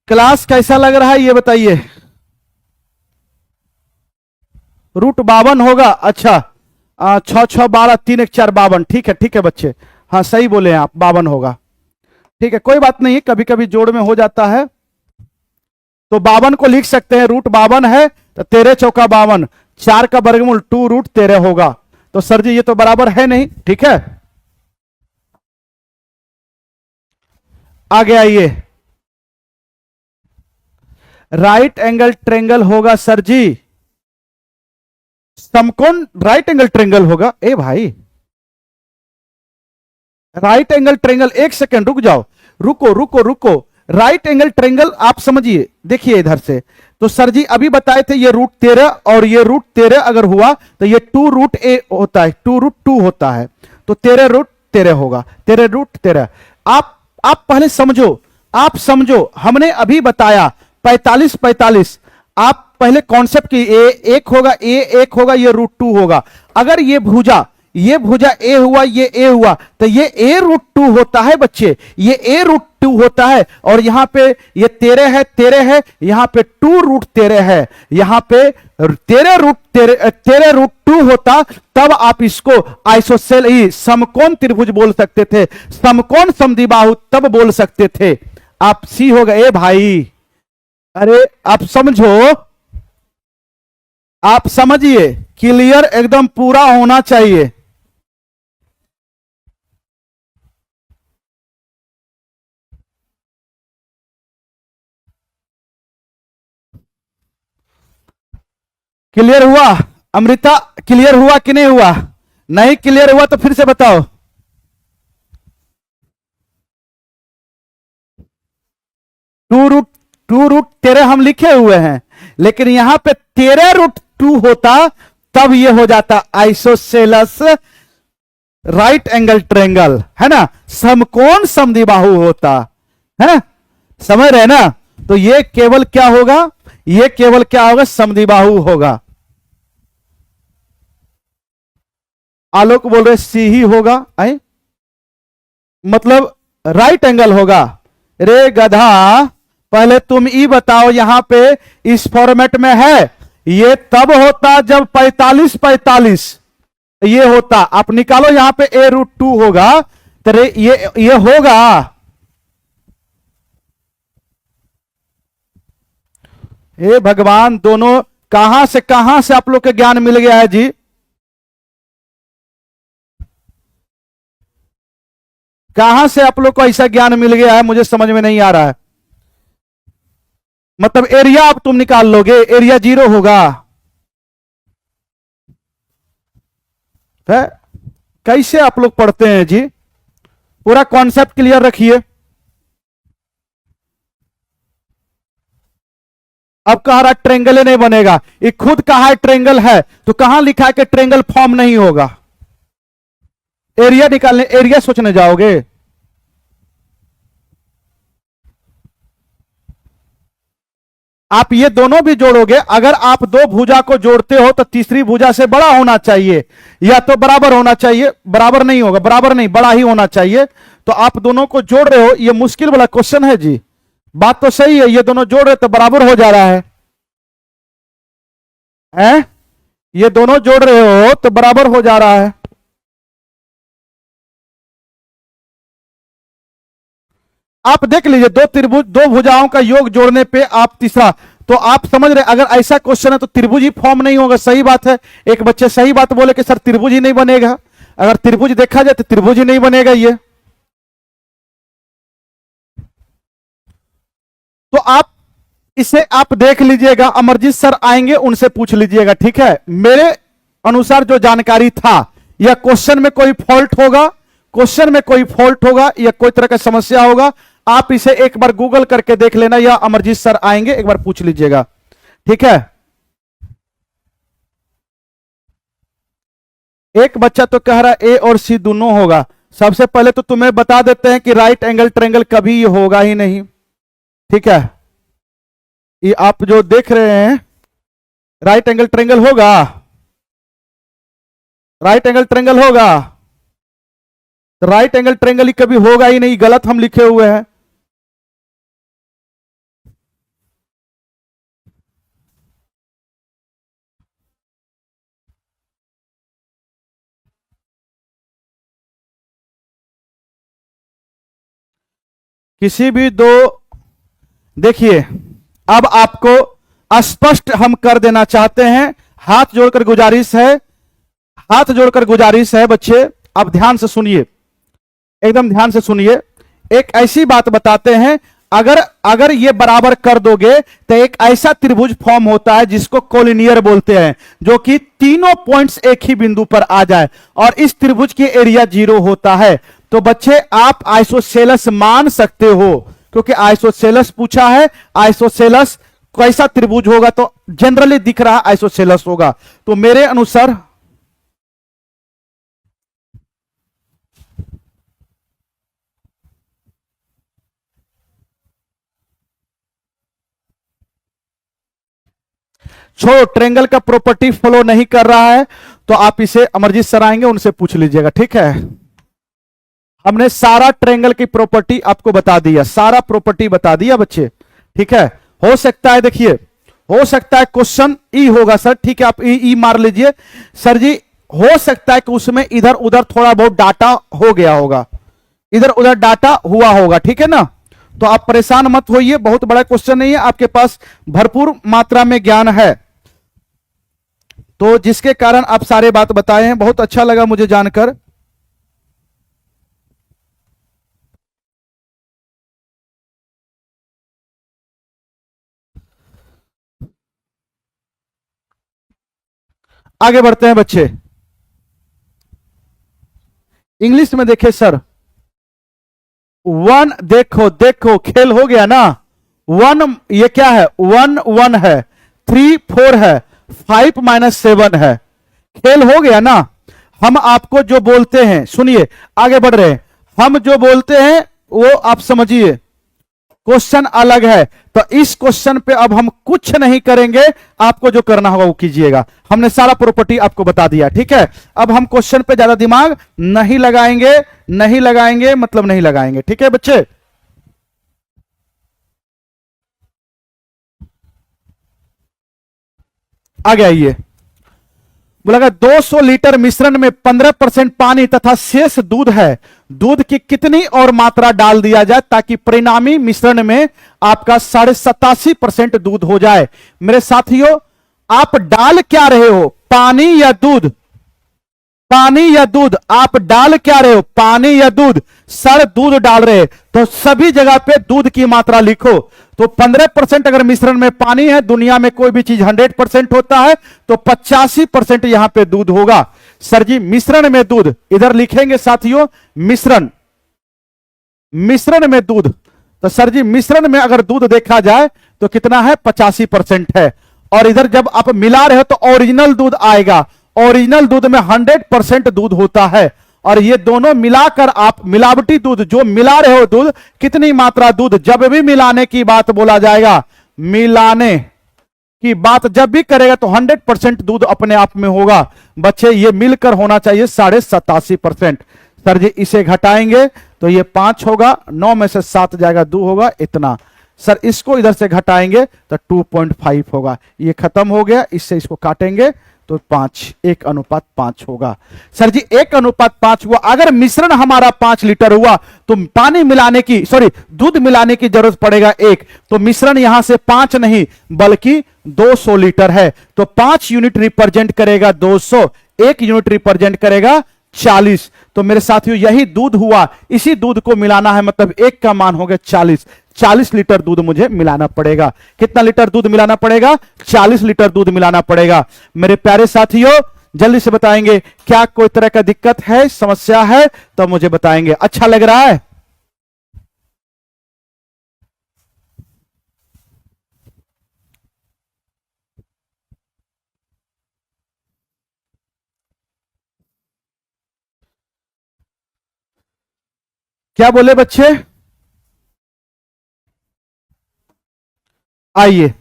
क्लास कैसा लग रहा है ये बताइए। √52 होगा, अच्छा 6 6 12 3 1 4 52, ठीक है बच्चे, हाँ सही बोले हैं आप, 52 होगा। ठीक है कोई बात नहीं, कभी कभी जोड़ में हो जाता है, तो 52 को लिख सकते हैं, √52 है तो 13 चौका 52, 4 का वर्गमूल 2√13 होगा। तो सर जी ये तो बराबर है नहीं, ठीक है आगे आइए। राइट एंगल ट्रायंगल होगा सर जी, समकोण राइट एंगल ट्रायंगल होगा। ए भाई राइट एंगल ट्रायंगल, एक सेकंड रुक जाओ, रुको, राइट एंगल ट्रायंगल आप समझिए, देखिए इधर से, तो सर जी अभी बताए थे ये √13 और ये √13 अगर हुआ तो ये 2√a होता है, 2√2 होता है, तो 13√13 होगा, 13√13। आप पहले समझो, आप समझो, हमने अभी बताया 45 45, आप पहले कॉन्सेप्ट की, a 1 होगा, ये √2 होगा। अगर ये भुजा ये भुजा ए हुआ, ये ए हुआ, तो ये ए रूट टू होता है बच्चे, ये ए रूट टू होता है। और यहां पे ये 13 है, यहां पे 2√13 है, यहां पे 13√2 होता, तब आप इसको आइसोसेल समकोण त्रिभुज बोल सकते थे, समकोण समद्विबाहु तब बोल सकते थे। आप सी हो गए भाई। अरे आप समझो, आप समझिए, क्लियर एकदम पूरा होना चाहिए। क्लियर हुआ अमृता? क्लियर हुआ कि नहीं हुआ? नहीं क्लियर हुआ तो फिर से बताओ। टू रूट 13 हम लिखे हुए हैं, लेकिन यहां पे 13√2 होता, तब ये हो जाता आइसोसेलस राइट एंगल ट्रेंगल, है ना, समकोण समद्विबाहु होता है, समझ रहे ना? तो ये केवल क्या होगा, ये केवल क्या होगा, समद्विबाहु होगा। आलोक बोल रहे सी ही होगा, आई मतलब राइट एंगल होगा। रे गधा, पहले तुम ई बताओ, यहां पे इस फॉर्मेट में है, ये तब होता जब 45 ये होता। आप निकालो, यहां पे a√2 होगा, तो ये होगा। हे भगवान, दोनों कहां से आप लोग के ज्ञान मिल गया है जी? कहां से आप लोग को ऐसा ज्ञान मिल गया है, मुझे समझ में नहीं आ रहा है। मतलब एरिया अब तुम निकाल लोगे, एरिया 0 होगा है? कैसे आप लोग पढ़ते हैं जी? पूरा कॉन्सेप्ट क्लियर रखिए। अब कह रहा ट्रेंगल नहीं बनेगा, ये खुद कहा है ट्रेंगल है, तो कहां लिखा है कि ट्रेंगल फॉर्म नहीं होगा? एरिया निकालने, एरिया सोचने जाओगे? आप ये दोनों भी जोड़ोगे, अगर आप दो भुजा को जोड़ते हो तो तीसरी भुजा से बड़ा होना चाहिए, या तो बराबर होना चाहिए। बराबर नहीं होगा, बराबर नहीं, बड़ा ही होना चाहिए। तो आप दोनों को जोड़ रहे हो, ये मुश्किल वाला क्वेश्चन है जी। बात तो सही है, ये दोनों जोड़ रहे तो बराबर हो जा रहा है, हैं? ये दोनों जोड़ रहे हो तो बराबर हो जा रहा है। आप देख लीजिए, दो त्रिभुज, दो भुजाओं का योग जोड़ने पे आप तीसरा, तो आप समझ रहे, अगर ऐसा क्वेश्चन है तो त्रिभुज ही फॉर्म नहीं होगा। सही बात है, एक बच्चे सही बात बोले कि सर त्रिभुज ही नहीं बनेगा। अगर त्रिभुज देखा जाए तो त्रिभुज ही नहीं बनेगा ये। तो आप इसे आप देख लीजिएगा, अमरजीत सर आएंगे, उनसे पूछ लीजिएगा, ठीक है? मेरे अनुसार जो जानकारी था, या क्वेश्चन में कोई फॉल्ट होगा, क्वेश्चन में कोई फॉल्ट होगा या कोई तरह का समस्या होगा, आप इसे एक बार गूगल करके देख लेना, या अमरजीत सर आएंगे, एक बार पूछ लीजिएगा, ठीक है? एक बच्चा तो कह रहा है ए और सी दोनों होगा। सबसे पहले तो तुम्हें बता देते हैं कि राइट एंगल ट्रेंगल कभी ये होगा ही नहीं, ठीक है? ये आप जो देख रहे हैं, राइट एंगल ट्रेंगल होगा, राइट एंगल ट्रेंगल होगा, राइट एंगल ट्रेंगल ही कभी होगा ही नहीं, गलत हम लिखे हुए हैं। किसी भी दो, देखिए, अब आपको स्पष्ट हम कर देना चाहते हैं, हाथ जोड़कर गुजारिश है, हाथ जोड़कर गुजारिश है बच्चे, आप ध्यान से सुनिए, एकदम ध्यान से सुनिए। एक ऐसी बात बताते हैं, अगर अगर ये बराबर कर दोगे तो एक ऐसा त्रिभुज फॉर्म होता है जिसको कोलिनियर बोलते हैं, जो कि तीनों पॉइंट्स एक ही बिंदु पर आ जाए, और इस त्रिभुज की एरिया 0 होता है। तो बच्चे आप आइसोसेलस मान सकते हो, क्योंकि आइसोसेलस पूछा है। आइसोसेलस कैसा त्रिभुज होगा, तो जनरली दिख रहा आइसोसेलस होगा। तो मेरे अनुसार छोड़ो, ट्रेंगल का प्रॉपर्टी फॉलो नहीं कर रहा है तो आप इसे अमरजीत सर आएंगे, उनसे पूछ लीजिएगा, ठीक है। हमने सारा ट्रेंगल की प्रॉपर्टी आपको बता दिया, सारा प्रॉपर्टी बता दिया बच्चे, ठीक है। हो सकता है, देखिए, हो सकता है क्वेश्चन ई होगा सर, ठीक है, आप ई मार लीजिए सर जी। हो सकता है कि उसमें इधर उधर थोड़ा बहुत डाटा हो गया होगा, इधर उधर डाटा हुआ होगा, ठीक है ना। तो आप परेशान मत होइए, बहुत बड़ा क्वेश्चन नहीं है, आपके पास भरपूर मात्रा में ज्ञान है, तो जिसके कारण आप सारे बात बताए हैं। बहुत अच्छा लगा मुझे जानकर। आगे बढ़ते हैं बच्चे, इंग्लिश में देखिए सर, वन, देखो देखो खेल हो गया ना। वन, ये क्या है, वन वन है, 3 4 है, 5 -7 है, खेल हो गया ना। हम आपको जो बोलते हैं, सुनिए आगे बढ़ रहे हैं, हम जो बोलते हैं वो आप समझिए, क्वेश्चन अलग है। तो इस क्वेश्चन पे अब हम कुछ नहीं करेंगे, आपको जो करना होगा वो कीजिएगा। हमने सारा प्रॉपर्टी आपको बता दिया, ठीक है। अब हम क्वेश्चन पे ज्यादा दिमाग नहीं लगाएंगे, नहीं लगाएंगे मतलब नहीं लगाएंगे, ठीक है बच्चे। आगे आइए, बोला 200 लीटर मिश्रण में 15% पानी तथा शेष दूध है, दूध की कितनी और मात्रा डाल दिया जाए ताकि परिणामी मिश्रण में आपका 87.5% दूध हो जाए। मेरे साथियों, आप डाल क्या रहे हो, पानी या दूध, पानी या दूध, आप डाल क्या रहे हो, पानी या दूध। सर दूध डाल रहे, तो सभी जगह पे दूध की मात्रा लिखो। तो 15% अगर मिश्रण में पानी है, दुनिया में कोई भी चीज 100% होता है, तो 85% यहां पे दूध होगा। सर जी मिश्रण में दूध, इधर लिखेंगे साथियों मिश्रण, मिश्रण में दूध, तो सर जी मिश्रण में अगर दूध देखा जाए तो कितना है, 85% है। और इधर जब आप मिला रहे हो तो ओरिजिनल दूध आएगा, ओरिजिनल दूध में 100% दूध होता है। और ये दोनों मिलाकर आप मिलावटी दूध जो मिला रहे हो, दूध कितनी मात्रा दूध, जब भी मिलाने की बात बोला जाएगा, मिलाने की बात जब भी करेगा तो 100% दूध अपने आप में होगा। बच्चे ये मिलकर होना चाहिए 87.5%। सर जी इसे घटाएंगे तो ये 5 होगा, 9 में से 7 जाएगा, 2 होगा, इतना। सर इसको इधर से घटाएंगे तो 2.5 होगा, ये खत्म हो गया, इससे इसको काटेंगे तो 5, 1:5 होगा। सर जी 1:5 हुआ। अगर मिश्रण हमारा 5 लीटर हुआ तो पानी मिलाने की, सॉरी दूध मिलाने की जरूरत पड़ेगा 1, तो मिश्रण यहां से 5 नहीं बल्कि 200 लीटर है, तो 5 यूनिट रिप्रेजेंट करेगा 200, 1 यूनिट रिप्रेजेंट करेगा 40। तो मेरे साथियों यही दूध हुआ, इसी दूध को मिलाना है, मतलब 1 का मान हो गया 40, 40 लीटर दूध मुझे मिलाना पड़ेगा। कितना लीटर दूध मिलाना पड़ेगा, 40 लीटर दूध मिलाना पड़ेगा। मेरे प्यारे साथियों जल्दी से बताएंगे, क्या कोई तरह का दिक्कत है, समस्या है तो मुझे बताएंगे। अच्छा लग रहा है, क्या बोले बच्चे, आइए।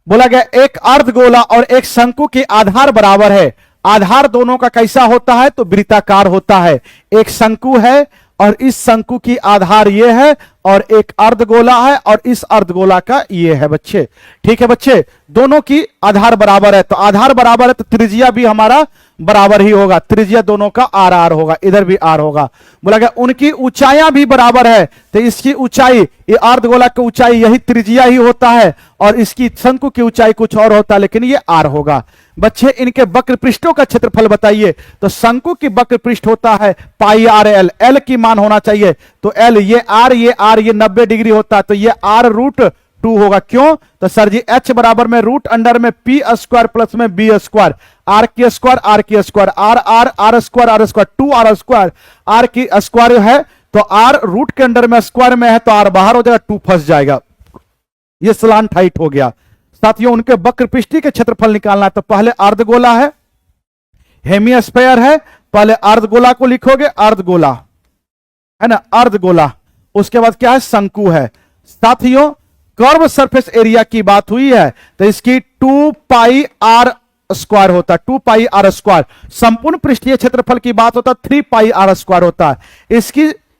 बोला गया एक अर्धगोला और एक शंकु के आधार बराबर है, आधार दोनों का कैसा होता है, तो वृत्ताकार होता है। एक शंकु है और इस शंकु की आधार ये है, और एक अर्धगोला है और इस अर्धगोला का ये है बच्चे, ठीक है बच्चे। दोनों की आधार बराबर है, तो आधार बराबर है तो त्रिज्या भी हमारा बराबर ही होगा, त्रिज्या दोनों का आर आर होगा, इधर भी आर होगा। बोला गया उनकी ऊंचाइयां भी बराबर है, तो इसकी ऊंचाई, ये अर्धगोला की ऊंचाई यही त्रिज्या ही होता है, और इसकी शंकु की ऊंचाई कुछ और होता है, लेकिन ये आर होगा। बच्चे इनके वक्र पृष्ठों का क्षेत्रफल बताइए, तो शंकु की वक्र पृष्ठ होता है पाई आर एल, एल की मान होना चाहिए, तो एल ये आर, ये 90 डिग्री होता है, तो ये r√2 होगा। क्यों, तो सर जी h बराबर में रूट अंडर में p स्क्वायर प्लस में b स्क्वायर, r की स्क्वायर r की square, r square 2 r square, r की स्क्वायर है, तो r रूट के अंडर में स्क्वायर में है, तो r बाहर हो जाएगा, 2 फंस जाएगा, ये स्लांट हाइट हो गया। साथियों उनके वक्र पृष्ठ के क्षेत्रफल निकालना है, तो पहले अर्धगोला है, हेमिस्फीयर है, पहले अर्धगोला को लिखोगे, अर्धगोला है ना, अर्धगोला, उसके बाद क्या है, शंकु है। साथियों कर्व सरफेस एरिया की बात हुई है तो इसकी 2 पाई आर स्क्वायर होता है, 2 पाई आर स्क्वायर। संपूर्ण पृष्ठीय क्षेत्रफल की बात होता है 3 पाई आर स्क्वायर होता है।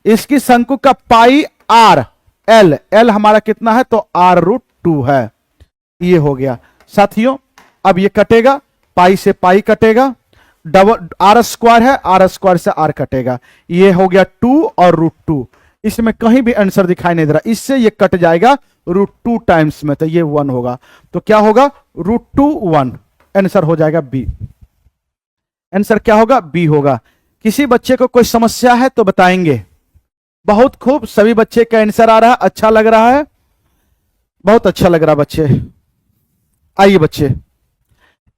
इसकी शंकु का पाई आर एल हमारा कितना है तो r√2 है। ये हो गया साथियों। अब ये कटेगा, पाई से पाई कटेगा, डबल आर स्क्वायर है, आर स्क्वायर से आर कटेगा, ये हो गया 2 और √2। इसमें कहीं भी आंसर दिखाई नहीं दे रहा, इससे ये कट जाएगा √2 टाइम्स में, तो ये 1 होगा। तो क्या होगा √2 1, आंसर हो जाएगा बी। आंसर क्या होगा बी होगा। किसी बच्चे को कोई समस्या है तो बताएंगे। बहुत खूब, सभी बच्चे का आंसर आ रहा है, अच्छा लग रहा है, बहुत अच्छा लग रहा है बच्चे। आइए बच्चे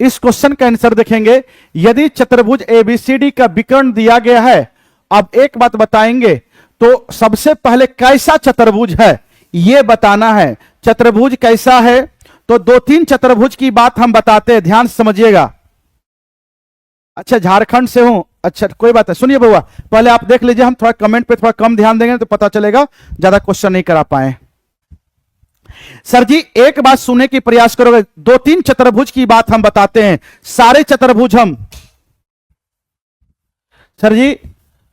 इस क्वेश्चन का आंसर देखेंगे। यदि चतुर्भुज एबीसीडी का विकर्ण दिया गया है, अब एक बात बताएंगे, तो सबसे पहले कैसा चतुर्भुज है यह बताना है। चतुर्भुज कैसा है तो 2-3 चतुर्भुज की बात हम बताते हैं, ध्यान से समझिएगा। अच्छा झारखंड से हूं, अच्छा कोई बात है, सुनिए बउआ पहले आप देख लीजिए, हम थोड़ा कमेंट पे थोड़ा कम ध्यान देंगे तो पता चलेगा, ज्यादा क्वेश्चन नहीं करा पाए। सर जी एक बात सुनने की प्रयास करोगे, 2-3 चतुर्भुज की बात हम बताते हैं, सारे चतुर्भुज हम, सर जी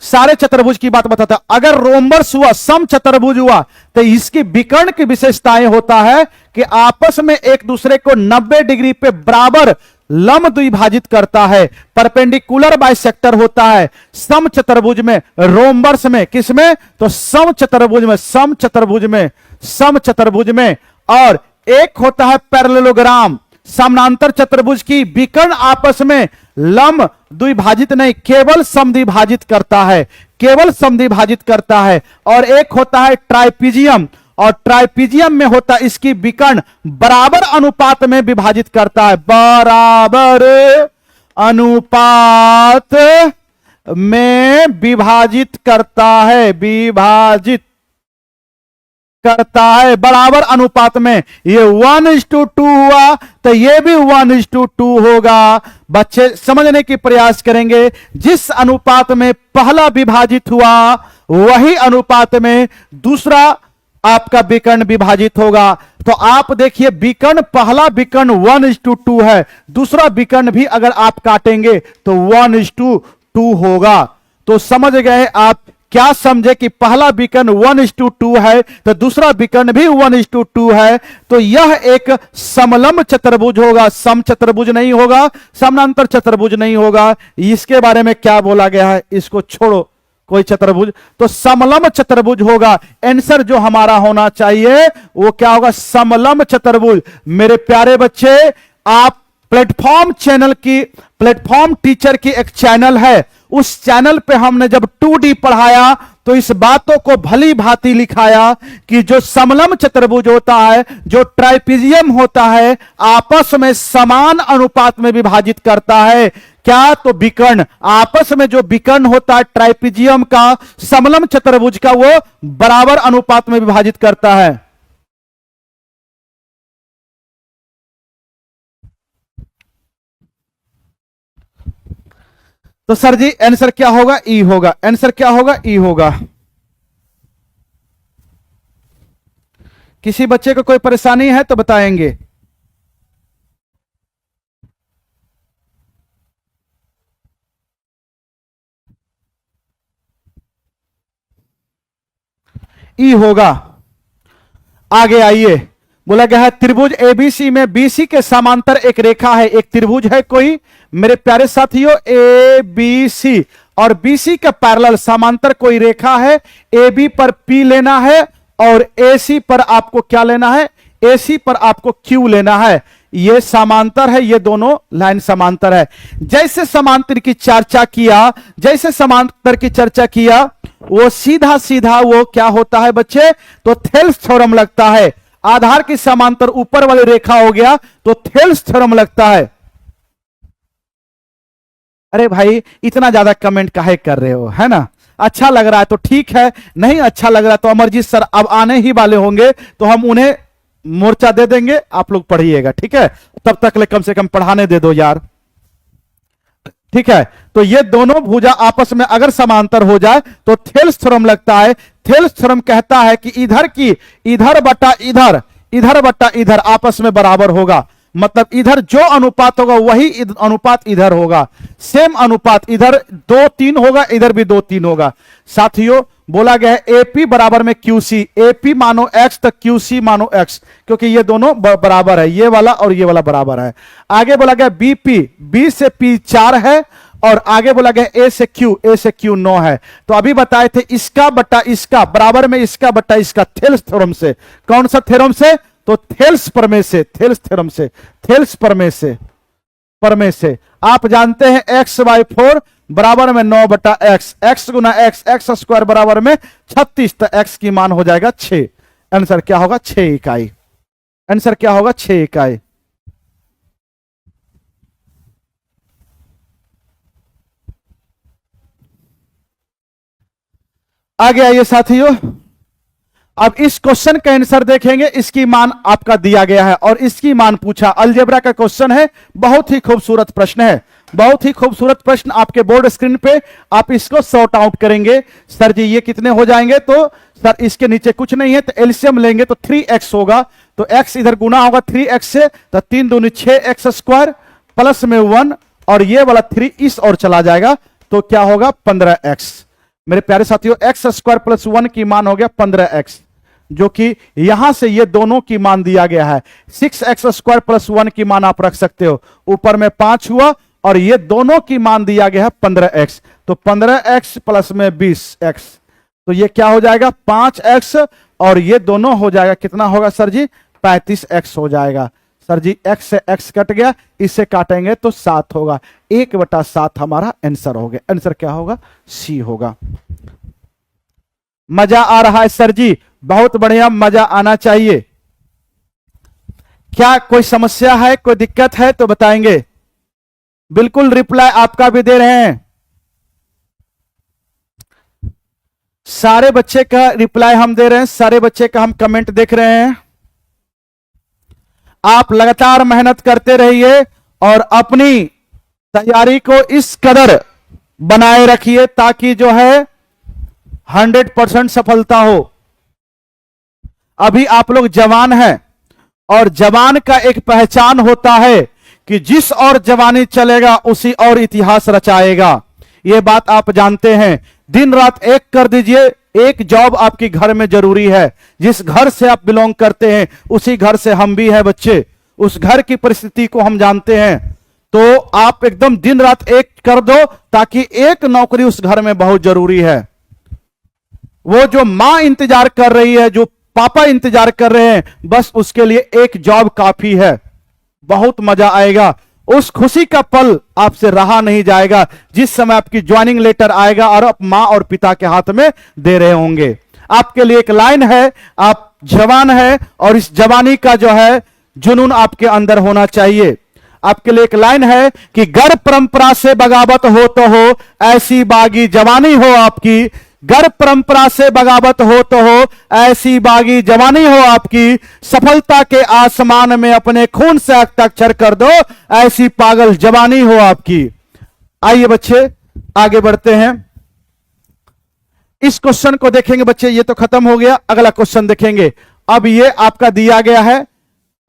सारे चतुर्भुज की बात बताता है। अगर रोम्बस हुआ, सम चतुर्भुज हुआ, तो इसकी विकर्ण की विशेषताएं होता है कि आपस में एक दूसरे को 90 डिग्री पे बराबर लंब द्विभाजित करता है, परपेंडिकुलर बाइसेक्टर होता है। सम चतुर्भुज में, रोम्बस में, किसमें तो सम चतुर्भुज में, सम चतुर्भुज में, सम चतुर्भुज में। और एक होता है पैरेललोग्राम, समानांतर चतुर्भुज की विकर्ण आपस में लंब द्विभाजित नहीं, केवल समद्विभाजित करता है, केवल समद्विभाजित करता है। और एक होता है ट्राइपीजियम, और ट्राइपीजियम में होता है इसकी विकर्ण बराबर अनुपात में विभाजित करता है, बराबर अनुपात में विभाजित करता है, विभाजित करता है बराबर अनुपात में। ये 1:2 हुआ तो ये भी 1:2 होगा। बच्चे समझने की प्रयास करेंगे, जिस अनुपात में पहला विभाजित हुआ वही अनुपात में दूसरा आपका विकर्ण विभाजित होगा। तो आप देखिए विकर्ण, पहला विकर्ण 1:2 है, दूसरा विकर्ण भी अगर आप काटेंगे तो 1:2 होगा। तो समझ गए आप, क्या समझे कि पहला विकर्ण 1:2 है तो दूसरा विकर्ण भी 1:2 है, तो यह एक समलंब चतुर्भुज होगा, सम चतुर्भुज नहीं होगा, समानांतर चतुर्भुज नहीं होगा। इसके बारे में क्या बोला गया है, इसको छोड़ो, कोई चतुर्भुज तो समलंब चतुर्भुज होगा। आंसर जो हमारा होना चाहिए वो क्या होगा, समलंब चतुर्भुज। मेरे प्यारे बच्चे, आप प्लेटफॉर्म चैनल की, प्लेटफॉर्म टीचर की एक चैनल है, उस चैनल पे हमने जब 2D पढ़ाया तो इस बातों को भली भांति लिखाया कि जो समलंब चतुर्भुज होता है, जो ट्राइपीजियम होता है, आपस में समान अनुपात में विभाजित करता है। क्या तो विकर्ण, आपस में जो विकर्ण होता है ट्राइपीजियम का, समलंब चतुर्भुज का, वो बराबर अनुपात में विभाजित करता है। तो सर जी आंसर क्या होगा, ई होगा। आंसर क्या होगा, ई होगा। किसी बच्चे को कोई परेशानी है तो बताएंगे। ई होगा। आगे आइए, बोला गया है त्रिभुज एबीसी में बीसी के समांतर एक रेखा है। एक त्रिभुज है कोई, मेरे प्यारे साथियों, ए बी सी, और बीसी के पैरेलल समांतर कोई रेखा है। ए बी पर पी लेना है और ए सी पर आपको क्या लेना है, ए सी पर आपको क्यू लेना है। ये समांतर है, ये दोनों लाइन समांतर है। जैसे समांतर की चर्चा किया, जैसे समांतर की चर्चा किया, वो सीधा सीधा वो क्या होता है बच्चे, तो थेल्स थ्योरम लगता है। आधार की समांतर ऊपर वाली रेखा हो गया तो थेल्स थ्योरम लगता है। अरे भाई इतना ज्यादा कमेंट काहे कर रहे हो, है ना। अच्छा लग रहा है तो ठीक है, नहीं अच्छा लग रहा तो अमरजीत सर अब आने ही वाले होंगे तो हम उन्हें मोर्चा दे देंगे, आप लोग पढ़िएगा, ठीक है। तब तक ले कम से कम पढ़ाने दे दो यार, ठीक है। तो ये दोनों भुजा आपस में अगर समांतर हो जाए तो थेल्स थ्योरम लगता है। थेल्स थ्योरम कहता है कि इधर की, इधर बटा इधर, इधर बट्टा इधर आपस में बराबर होगा, मतलब इधर जो अनुपात होगा वही अनुपात इधर होगा, सेम अनुपात, इधर 2-3 होगा, इधर भी 2-3 होगा। साथियों बोला गया है एपी बराबर में क्यूसी, एपी मानो एक्स तो क्यूसी मानो एक्स, क्योंकि ये दोनों बराबर है, ये वाला और ये वाला बराबर है। आगे बोला गया बीपी, बी से पी 4 है, और आगे बोला गया ए से क्यू 9 है। तो अभी बताए थे इसका बट्टा इसका बराबर में इसका बट्टा इसका, थेल्स थ्योरम से। कौन सा थ्योरम से? तो थेल्स प्रमेय से, थेल्स थ्योरम से, थेल्स प्रमेय से आप जानते हैं x/4 बराबर में 9/x, x गुना x, x स्क्वायर बराबर में 36, तो x की मान हो जाएगा 6। आंसर क्या होगा? 6 इकाई। आंसर क्या होगा? 6 इकाई। आगे आइए साथियों, अब इस क्वेश्चन का आंसर देखेंगे। इसकी मान आपका दिया गया है और इसकी मान पूछा, अलजेब्रा का क्वेश्चन है, बहुत ही खूबसूरत प्रश्न है, बहुत ही खूबसूरत प्रश्न। आपके बोर्ड स्क्रीन पे आप इसको सॉर्ट आउट करेंगे। सर जी ये कितने हो जाएंगे? तो सर इसके नीचे कुछ नहीं है, तो एलसीएम लेंगे तो 3x होगा, तो x इधर गुना होगा 3x से, तो 3 दूनी 6x स्क्वायर प्लस में 1, और ये वाला 3 इस और चला जाएगा, तो क्या होगा? 15x। मेरे प्यारे साथियों x स्क्वायर प्लस 1 की मान हो गया 15x, जो कि यहां से ये दोनों की मान दिया गया है। 6x स्क्वायर प्लस 1 की मान आप रख सकते हो, ऊपर में 5 हुआ, और ये दोनों की मान दिया गया है 15x, तो 15x प्लस में 20x, तो ये क्या हो जाएगा? 5x, और ये दोनों हो जाएगा, कितना होगा सर जी? 35x हो जाएगा। सर जी x से x कट गया, इससे काटेंगे तो 7 होगा, 1/7 हमारा आंसर हो गया। आंसर क्या होगा? सी होगा। मजा आ रहा है सर जी? बहुत बढ़िया, मजा आना चाहिए। क्या कोई समस्या है, कोई दिक्कत है तो बताएंगे। बिल्कुल रिप्लाई आपका भी दे रहे हैं, सारे बच्चे का रिप्लाई हम दे रहे हैं, सारे बच्चे का हम कमेंट देख रहे हैं। आप लगातार मेहनत करते रहिए और अपनी तैयारी को इस कदर बनाए रखिए ताकि जो है 100% सफलता हो। अभी आप लोग जवान हैं, और जवान का एक पहचान होता है कि जिस और जवानी चलेगा उसी और इतिहास रचाएगा। यह बात आप जानते हैं। दिन रात एक कर दीजिए, एक जॉब आपकी घर में जरूरी है। जिस घर से आप बिलोंग करते हैं उसी घर से हम भी हैं बच्चे, उस घर की परिस्थिति को हम जानते हैं। तो आप एकदम दिन रात एक कर दो, ताकि एक नौकरी उस घर में बहुत जरूरी है। वो जो मां इंतजार कर रही है, जो पापा इंतजार कर रहे हैं, बस उसके लिए एक जॉब काफी है। बहुत मजा आएगा, उस खुशी का पल आपसे रहा नहीं जाएगा जिस समय आपकी ज्वाइनिंग लेटर आएगा और आप मां और पिता के हाथ में दे रहे होंगे। आपके लिए एक लाइन है, आप जवान है और इस जवानी का जो है जुनून आपके अंदर होना चाहिए। आपके लिए एक लाइन है कि गर परंपरा से बगावत हो तो हो, ऐसी बागी जवानी हो आपकी। गर परंपरा से बगावत हो तो हो, ऐसी बागी जवानी हो आपकी। सफलता के आसमान में अपने खून से हस्ताक्षर कर दो, ऐसी पागल जवानी हो आपकी। आइए बच्चे आगे बढ़ते हैं। इस क्वेश्चन को देखेंगे बच्चे, ये तो खत्म हो गया। अगला क्वेश्चन देखेंगे। अब ये आपका दिया गया है,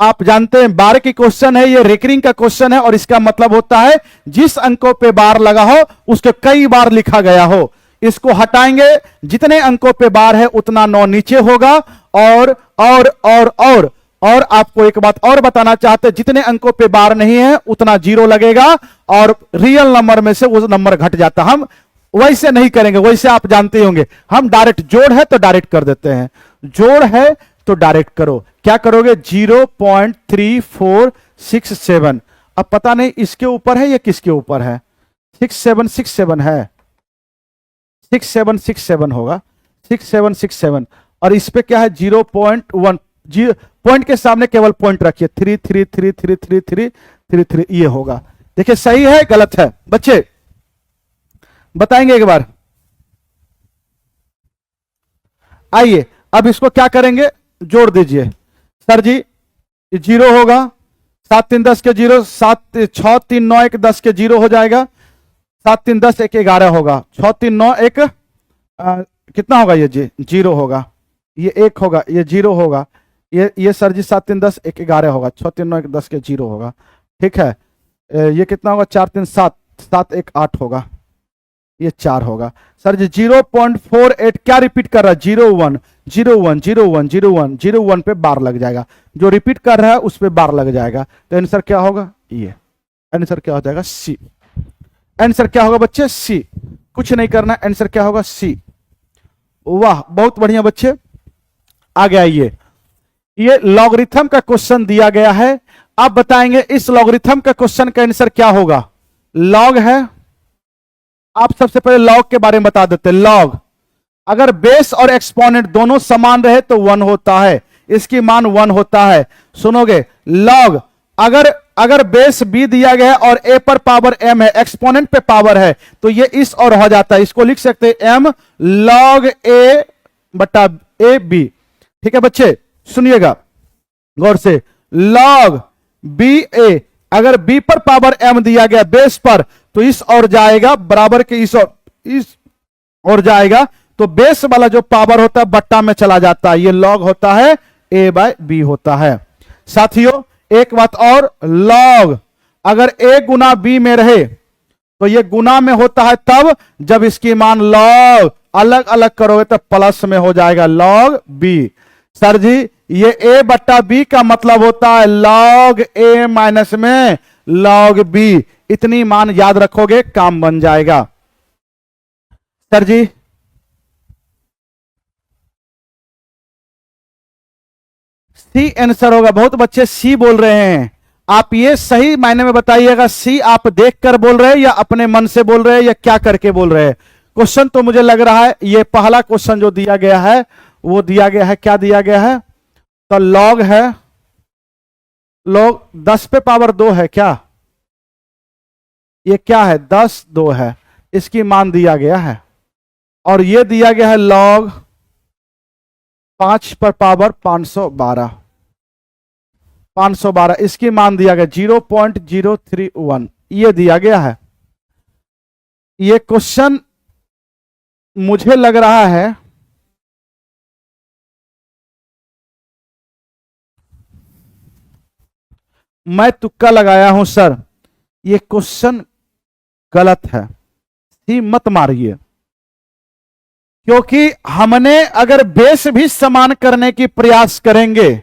आप जानते हैं बार की क्वेश्चन है, ये रिकरिंग का क्वेश्चन है, और इसका मतलब होता है जिस अंकों पे बार लगा हो उसके कई बार लिखा गया हो। इसको हटाएंगे, जितने अंकों पे बार है उतना 9 नीचे होगा। और आपको एक बात और बताना चाहते हैं, जितने अंकों पे बार नहीं है उतना 0 लगेगा, और रियल नंबर में से वो नंबर घट जाता। हम वैसे नहीं करेंगे, वैसे आप जानते होंगे, हम डायरेक्ट जोड़ है तो डायरेक्ट कर देते हैं, जोड़ है तो डायरेक्ट करो। क्या करोगे? 0.3467। अब पता नहीं इसके ऊपर है या किसके ऊपर है, 6767 है, 6767 होगा, 6767। और इस पे क्या है? 0.1, पॉइंट के सामने केवल पॉइंट रखिए, 33333333 ये होगा। देखिए सही है गलत है बच्चे, बताएंगे एक बार। आइए अब इसको क्या करेंगे, जोड़ दीजिए। सर जी 0 होगा, 7 3 10 के 0, 7 6 3 9 1 10 के 0 हो जाएगा, 7 3 10 1 11 होगा, 6 3 9 1 कितना होगा? ये जी 0 होगा, ये 1 होगा, ये 0 होगा, ये सर जी 7 3 10 1 11 होगा, 6 3 9 1 10 के 0 होगा, ठीक है। ये कितना होगा, 4 3 7 7 1 8 होगा, ये 4 होगा। सर जी 0.48 क्या रिपीट कर रहा है, 01 01 01 01 01 पे बार लग जाएगा, जो रिपीट कर रहा है उस पे बार लग जाएगा। तो आंसर क्या होगा, ये आंसर क्या हो जाएगा, सी। आंसर क्या होगा बच्चे, सी। कुछ नहीं करना, आंसर क्या होगा, सी। वाह बहुत बढ़िया बच्चे, आ गया ये लॉगरिथम का क्वेश्चन दिया गया है। आप बताएंगे इस लॉगरिथम का क्वेश्चन का आंसर क्या होगा। लॉग है, आप सबसे पहले लॉग के बारे में बता देते हैं। लॉग अगर बेस और एक्सपोनेंट दोनों समान रहे तो 1 होता है, इसकी मान 1 होता है। सुनोगे, लॉग अगर बेस b दिया गया है और a पर पावर m है, एक्सपोनेंट पे पावर है, तो ये इस और हो जाता है, इसको लिख सकते हैं m log a बटा a b। ठीक है बच्चे, सुनिएगा गौर से, log b a, अगर b पर पावर m दिया गया बेस पर, तो इस और जाएगा बराबर के इस और जाएगा, तो बेस वाला जो पावर होता है बट्टा में चला जाता है, ये लॉग होता है a बाय b होता है। साथियों एक बात और, लॉग अगर a गुना b में रहे तो ये गुना में होता है तब जब इसकी मान लॉग अलग अलग करोगे तो प्लस में हो जाएगा, लॉग b। सर जी ये a बट्टा b का मतलब होता है लॉग a माइनस में लॉग b। इतनी मान याद रखोगे काम बन जाएगा। सर जी सी आंसर होगा, बहुत बच्चे सी बोल रहे हैं। आप ये सही मायने में बताइएगा, सी आप देखकर बोल रहे हैं या अपने मन से बोल रहे हैं या क्या करके बोल रहे हैं। क्वेश्चन तो मुझे लग रहा है ये पहला क्वेश्चन जो दिया गया है वो दिया गया है, क्या दिया गया है, तो लॉग है, लॉग 10 पे पावर 2 है क्या, ये क्या है 10 2 है, इसकी मान दिया गया है। और ये दिया गया है लॉग 5 पर पावर 512 512, इसकी मान दिया गया 0.031, ये दिया गया है। ये क्वेश्चन मुझे लग रहा है मैं तुक्का लगाया हूं सर, ये क्वेश्चन गलत है, ही मत मारिए, क्योंकि हमने अगर बेस भी समान करने की प्रयास करेंगे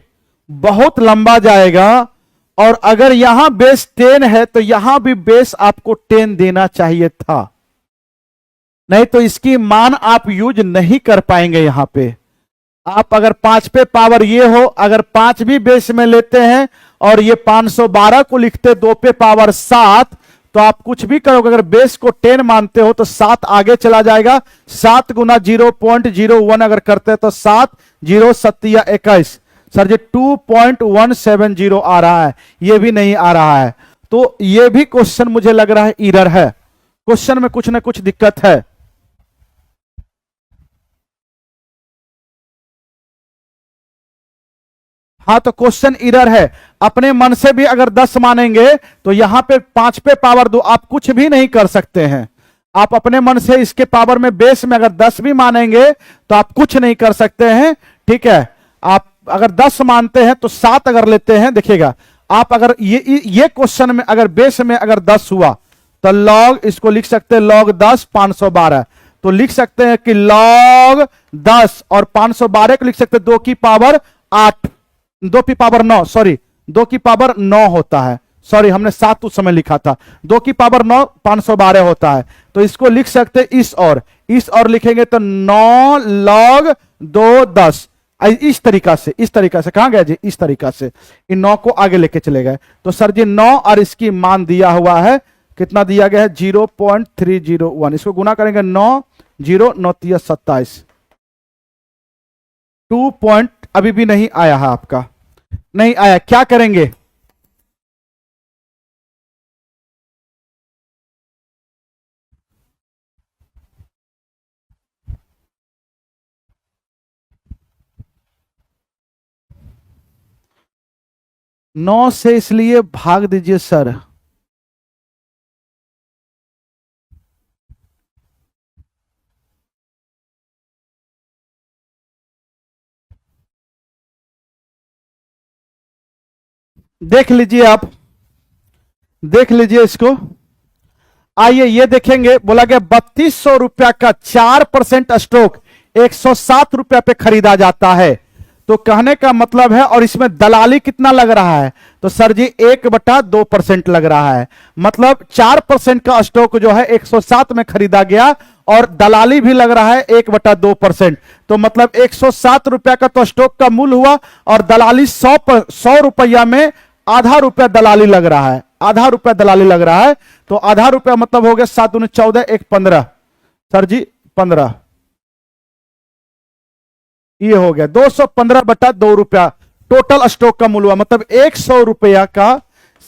बहुत लंबा जाएगा, और अगर यहां बेस 10 है तो यहां भी बेस आपको 10 देना चाहिए था, नहीं तो इसकी मान आप यूज नहीं कर पाएंगे। यहां पे आप अगर 5 पे पावर ये हो, अगर 5 भी बेस में लेते हैं और ये 512 को लिखते 2 पे पावर 7, तो आप कुछ भी करोगे, अगर बेस को 10 मानते हो तो 7 आगे चला जाएगा, 7 गुना 0.01 अगर करते हैं तो 7 0 7 या 21, सर जी 2.170 आ रहा है, ये भी नहीं आ रहा है। तो ये भी क्वेश्चन मुझे लग रहा है एरर है, क्वेश्चन में कुछ ना कुछ दिक्कत है। हाँ तो क्वेश्चन एरर है, अपने मन से भी अगर 10 मानेंगे तो यहां पे 5 पे पावर 2 आप कुछ भी नहीं कर सकते हैं। आप अपने मन से इसके पावर में बेस में अगर 10 भी मानेंगे तो आप कुछ नहीं कर सकते हैं, ठीक है। आप अगर 10 मानते हैं तो 7 अगर लेते हैं, देखिएगा आप अगर ये क्वेश्चन में अगर बेस में अगर 10 हुआ तो लॉग, इसको लिख सकते हैं लॉग 10 512, तो लिख सकते हैं कि लॉग 10 और 512 को लिख सकते हैं 2 की पावर 8, 2 की पावर 9, सॉरी 2 की पावर 9 होता है, सॉरी हमने 7 उस समय लिखा था, 2 की पावर 9 512 होता है, तो इसको लिख सकते इस और लिखेंगे तो 9 लॉग 2 10, इस तरीका से कहां गया जी, इस तरीका से इन 9 को आगे लेके चले गए। तो सर जी 9 और इसकी मान दिया हुआ है, कितना दिया गया है 0.301, इसको गुना करेंगे 9 0 9 27, 2 पॉइंट अभी भी नहीं आया है आपका, नहीं आया, क्या करेंगे, नौ से इसलिए भाग दीजिए सर, देख लीजिए आप, देख लीजिए इसको। आइए ये देखेंगे, बोला गया 3200 रुपया का 4% स्टॉक 107 रुपया पे खरीदा जाता है। तो कहने का मतलब है, और इसमें दलाली कितना लग रहा है, तो सर जी 1/2% लग रहा है। मतलब 4% का स्टॉक जो है 107 में खरीदा गया और दलाली भी लग रहा है 1/2%। तो मतलब 107 रुपया का तो स्टॉक का मूल्य हुआ और दलाली 100 रुपया में आधा रुपया दलाली लग रहा है, आधा रुपया दलाली लग रहा है। तो आधा रुपया मतलब हो गया 7 दूनी 14, 1 15, सर जी 15, ये हो गया 215/2 रुपया टोटल स्टॉक का मूल्य हुआ। मतलब 100 रुपया का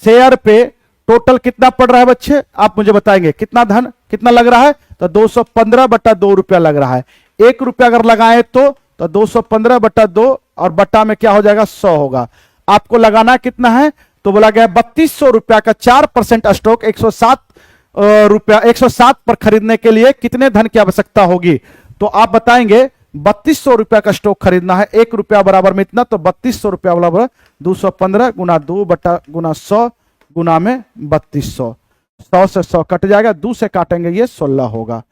शेयर पे टोटल कितना पड़ रहा है बच्चे, आप मुझे बताएंगे कितना धन कितना लग रहा है, तो 215/2 रुपया लग रहा है। 1 रुपया अगर लगाए तो 215/2 और बट्टा में क्या हो जाएगा 100 होगा। आपको लगाना कितना है, तो बोला गया 3200 रुपया का 4% स्टॉक 107 रुपया 107 पर खरीदने के लिए कितने धन की आवश्यकता होगी। तो आप बताएंगे 3200 रुपया का स्टॉक खरीदना है, 1 रुपया बराबर में इतना, तो 3200 रुपया बराबर 215 गुना 2 बटा गुना 100 गुना में 3200, 100 से 100 कट जाएगा, 2 से काटेंगे ये 16 होगा।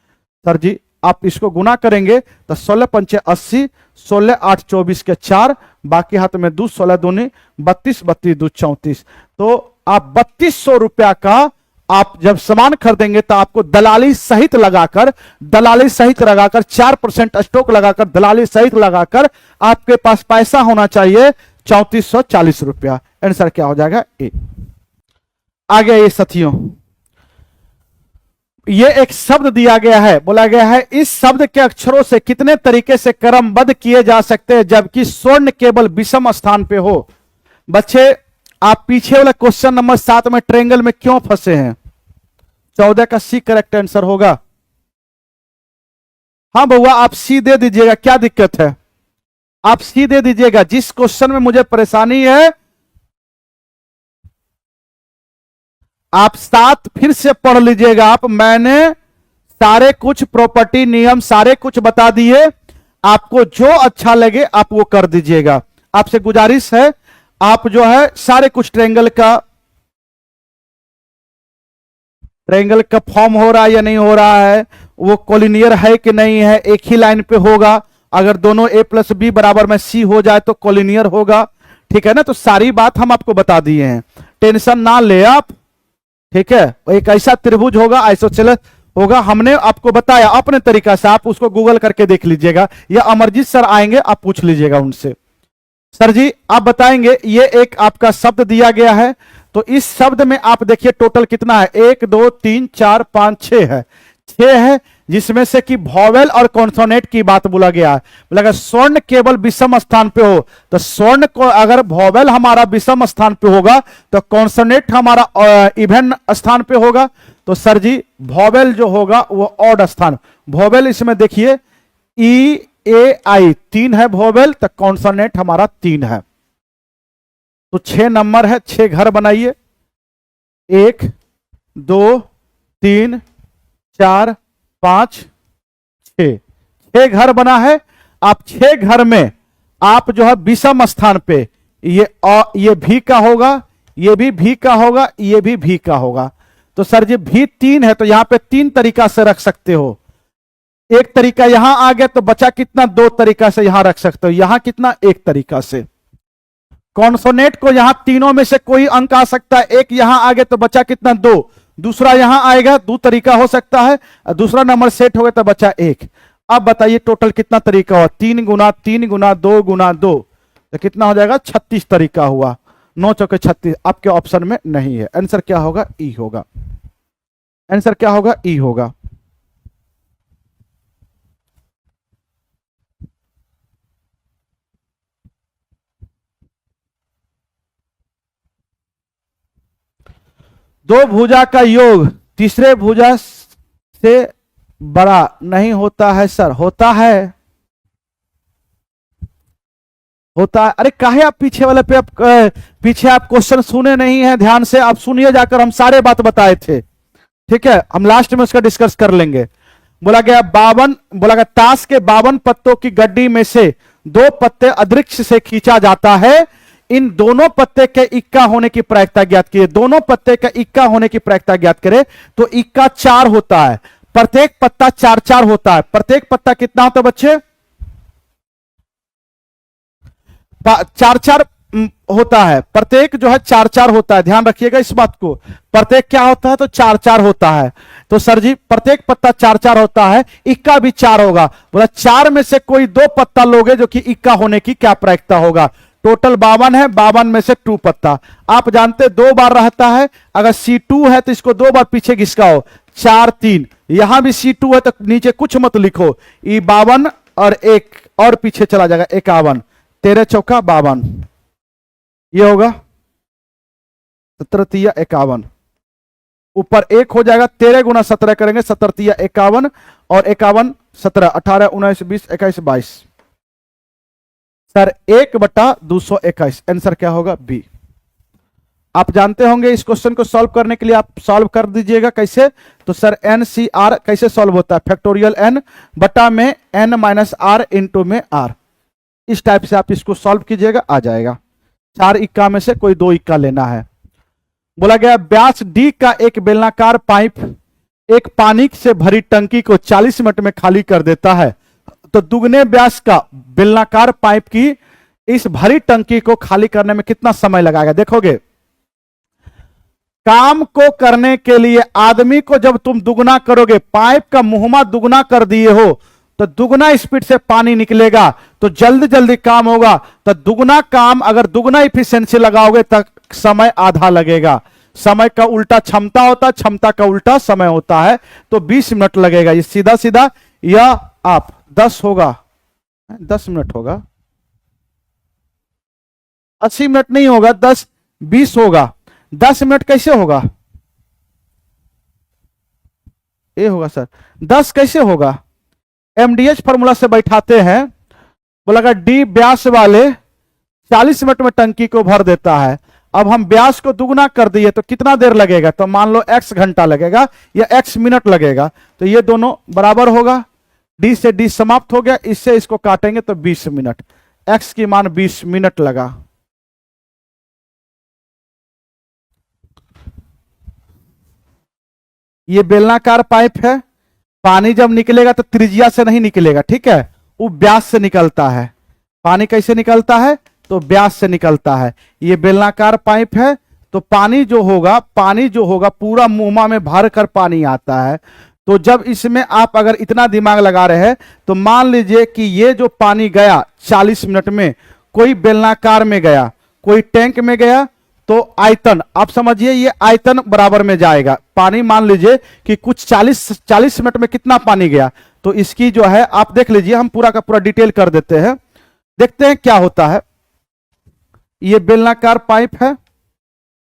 सर जी आप इसको गुना करेंगे तो 16 पंचे 80, 16 8 24 के 4, बाकी हाथ में 2, 16 दूनी 32, 32 2 34। तो आप 3200 रुपया का आप जब सामान खरीदेंगे तो आपको दलाली सहित लगाकर 4% स्टॉक लगाकर दलाली सहित लगाकर आपके पास पैसा होना चाहिए 3440 रुपया। आंसर क्या हो जाएगा ए। आगे ये साथियों, ये एक शब्द दिया गया है, बोला गया है इस शब्द के अक्षरों से कितने तरीके से क्रमबद्ध किए जा सकते हैं जबकि स्वर्ण केवल विषम स्थान पे हो। बच्चे आप पीछे वाला क्वेश्चन नंबर 7 में ट्रायंगल में क्यों फंसे हैं, 14 का सी करेक्ट आंसर होगा। हाँ बउआ आप सी दे दीजिएगा, क्या दिक्कत है, आप सी दे दीजिएगा। जिस क्वेश्चन में मुझे परेशानी है आप 7 फिर से पढ़ लीजिएगा। आप मैंने सारे कुछ प्रॉपर्टी नियम सारे कुछ बता दिए, आपको जो अच्छा लगे आप वो कर दीजिएगा। आपसे गुजारिश है आप जो है सारे कुछ ट्रायंगल का फॉर्म हो रहा है या नहीं हो रहा है, वो कोलिनियर है कि नहीं है, एक ही लाइन पे होगा, अगर दोनों a + b बराबर में c हो जाए तो कोलिनियर होगा, ठीक है ना। तो सारी बात हम आपको बता दिए हैं, टेंशन ना ले आप, ठीक है। एक ऐसा त्रिभुज होगा आइसोसेलेस होगा, हमने आपको बताया अपने तरीका से, आप उसको गूगल करके देख लीजिएगा या अमरजीत सर आएंगे आप पूछ लीजिएगा उनसे। सर जी आप बताएंगे ये एक आपका शब्द दिया गया है, तो इस शब्द में आप देखिए टोटल कितना है, 1 2 3 4 5 6 है, 6 है, जिसमें से कि वॉवेल और कॉन्सोनेंट की बात बोला गया है। बोला स्वर्ण केवल विषम स्थान पे हो, तो स्वर्ण को अगर वॉवेल हमारा विषम स्थान पे होगा तो कॉन्सोनेंट हमारा इवन स्थान पे होगा। तो सर जी वॉवेल जो होगा वो ऑड स्थान, वॉवेल इसमें देखिए ई ए आई 3 है वॉवेल, तो कॉन्सोनेंट हमारा 3 है। तो 6 नंबर है, 6 घर बनाइए, 1 2 3 4 5 6, 6 घर बना है। आप 6 घर में आप जो है विषम स्थान पे ये भी का होगा, ये भी का होगा, ये भी का होगा। तो सर जी भी 3 है, तो यहां पे 3 तरीका से रख सकते हो। एक तरीका यहां आ गया तो बचा कितना, 2 तरीका से यहां रख सकते हो, यहां कितना 1 तरीका से। कॉन्सोनेंट को यहां तीनों में से कोई अंक आ सकता है, एक यहां आ गया तो बचा कितना 2, दूसरा यहां आएगा, 2 तरीका हो सकता है, दूसरा नंबर सेट हो गया तो बचा 1। अब बताइए टोटल कितना तरीका हुआ, 3 गुना 3 गुना 2 गुना 2, तो कितना हो जाएगा 36 तरीका हुआ, 9 चौके 36। आपके ऑप्शन में नहीं है, आंसर क्या होगा ई होगा, आंसर क्या होगा ई होगा। दो भुजा का योग तीसरे भुजा से बड़ा नहीं होता है सर, होता है, होता है। अरे काहे आप पीछे वाले पे पीछे आप क्वेश्चन सुने नहीं है, ध्यान से आप सुनिए जाकर, हम सारे बात बताए थे, ठीक है, हम लास्ट में उसका डिस्कस कर लेंगे। बोला गया 52, बोला गया ताश के 52 पत्तों की गड्डी में से 2 पत्ते अदृक्ष से खींचा जाता है, इन दोनों पत्ते के इक्का होने की प्रायिकता ज्ञात कीजिए। दोनों पत्ते का इक्का होने की प्रायिकता ज्ञात करें तो इक्का 4 होता है, प्रत्येक पत्ता 4 होता है। प्रत्येक पत्ता कितना होता है बच्चे? 4 होता है, प्रत्येक जो है 4 होता है। ध्यान रखिएगा इस बात को, प्रत्येक क्या होता है तो 4 होता है। तो सर जी प्रत्येक पत्ता 4 होता है, इक्का भी 4 होगा। बोला 4 में से कोई 2 पत्ता लोगे जो कि इक्का होने की क्या प्रायिकता होगा? टोटल 52 है, 52 में से 2 पत्ता। आप जानते 2 बार रहता है, अगर C2 है तो इसको 2 बार पीछे घिसकाओ, 4 3। यहां भी C2 है तो नीचे कुछ मत लिखो, ये 52 और एक और पीछे चला जाएगा 51, 13 चौका 52, ये होगा 17 तिया 51, ऊपर 1 हो जाएगा, 13 गुना 17 करेंगे, 17 तिया 51 और 51 17 18 19 20 21 22। सर 1/221, आंसर क्या होगा? बी। आप जानते होंगे इस क्वेश्चन को सॉल्व करने के लिए आप सॉल्व कर दीजिएगा कैसे? तो सर NCR कैसे सॉल्व होता है? फैक्टोरियल n बटा में n माइनस आर इंटू में r, इस टाइप से आप इसको सॉल्व कीजिएगा, आ जाएगा। 4 इक्का में से कोई 2 इक्का लेना है। बोला गया व्यास D का एक बेलनाकार पाइप एक पानी से भरी टंकी को 40 मिनट में खाली कर देता है, तो दुगने व्यास का बेलनाकार पाइप की इस भरी टंकी को खाली करने में कितना समय लगाएगा? देखोगे काम को करने के लिए आदमी को जब तुम दुगना करोगे, पाइप का मुहमा दुगना कर दिए हो तो दुगना स्पीड से पानी निकलेगा, तो जल्दी जल्दी काम होगा। तो दुगना काम अगर दुगना इफिशिएंसी लगाओगे तो समय आधा लगेगा। समय का उल्टा क्षमता होता है, क्षमता का उल्टा समय होता है, तो 20 मिनट लगेगा। ये सीधा सीधा, या आप 10 होगा, 10 मिनट होगा, 80 मिनट नहीं होगा, 10 20 होगा। 10 मिनट कैसे होगा? ये होगा सर 10 कैसे होगा? MDH फॉर्मूला से बैठाते हैं। बोला डी व्यास वाले 40 मिनट में टंकी को भर देता है। अब हम व्यास को दुगना कर दिए तो कितना देर लगेगा? तो मान लो x घंटा लगेगा या x मिनट लगेगा, तो ये दोनों बराबर होगा। d से d समाप्त हो गया, इससे इसको काटेंगे तो 20 मिनट, x की मान 20 मिनट लगा। ये बेलनाकार पाइप है, पानी जब निकलेगा तो त्रिज्या से नहीं निकलेगा, ठीक है, वो व्यास से निकलता है। पानी कैसे निकलता है? तो व्यास से निकलता है। ये बेलनाकार पाइप है, तो पानी जो होगा पूरा मुंह में भर कर पानी आता है। तो जब इसमें आप अगर इतना दिमाग लगा रहे हैं तो मान लीजिए कि ये जो पानी गया 40 मिनट में, कोई बेलनाकार में गया, कोई टैंक में गया, तो आयतन आप समझिए, ये आयतन बराबर में जाएगा। पानी मान लीजिए कि कुछ 40 मिनट में कितना पानी गया, तो इसकी जो है आप देख लीजिए, हम पूरा का पूरा डिटेल कर देते हैं, देखते हैं क्या होता है। ये बेलनाकार पाइप है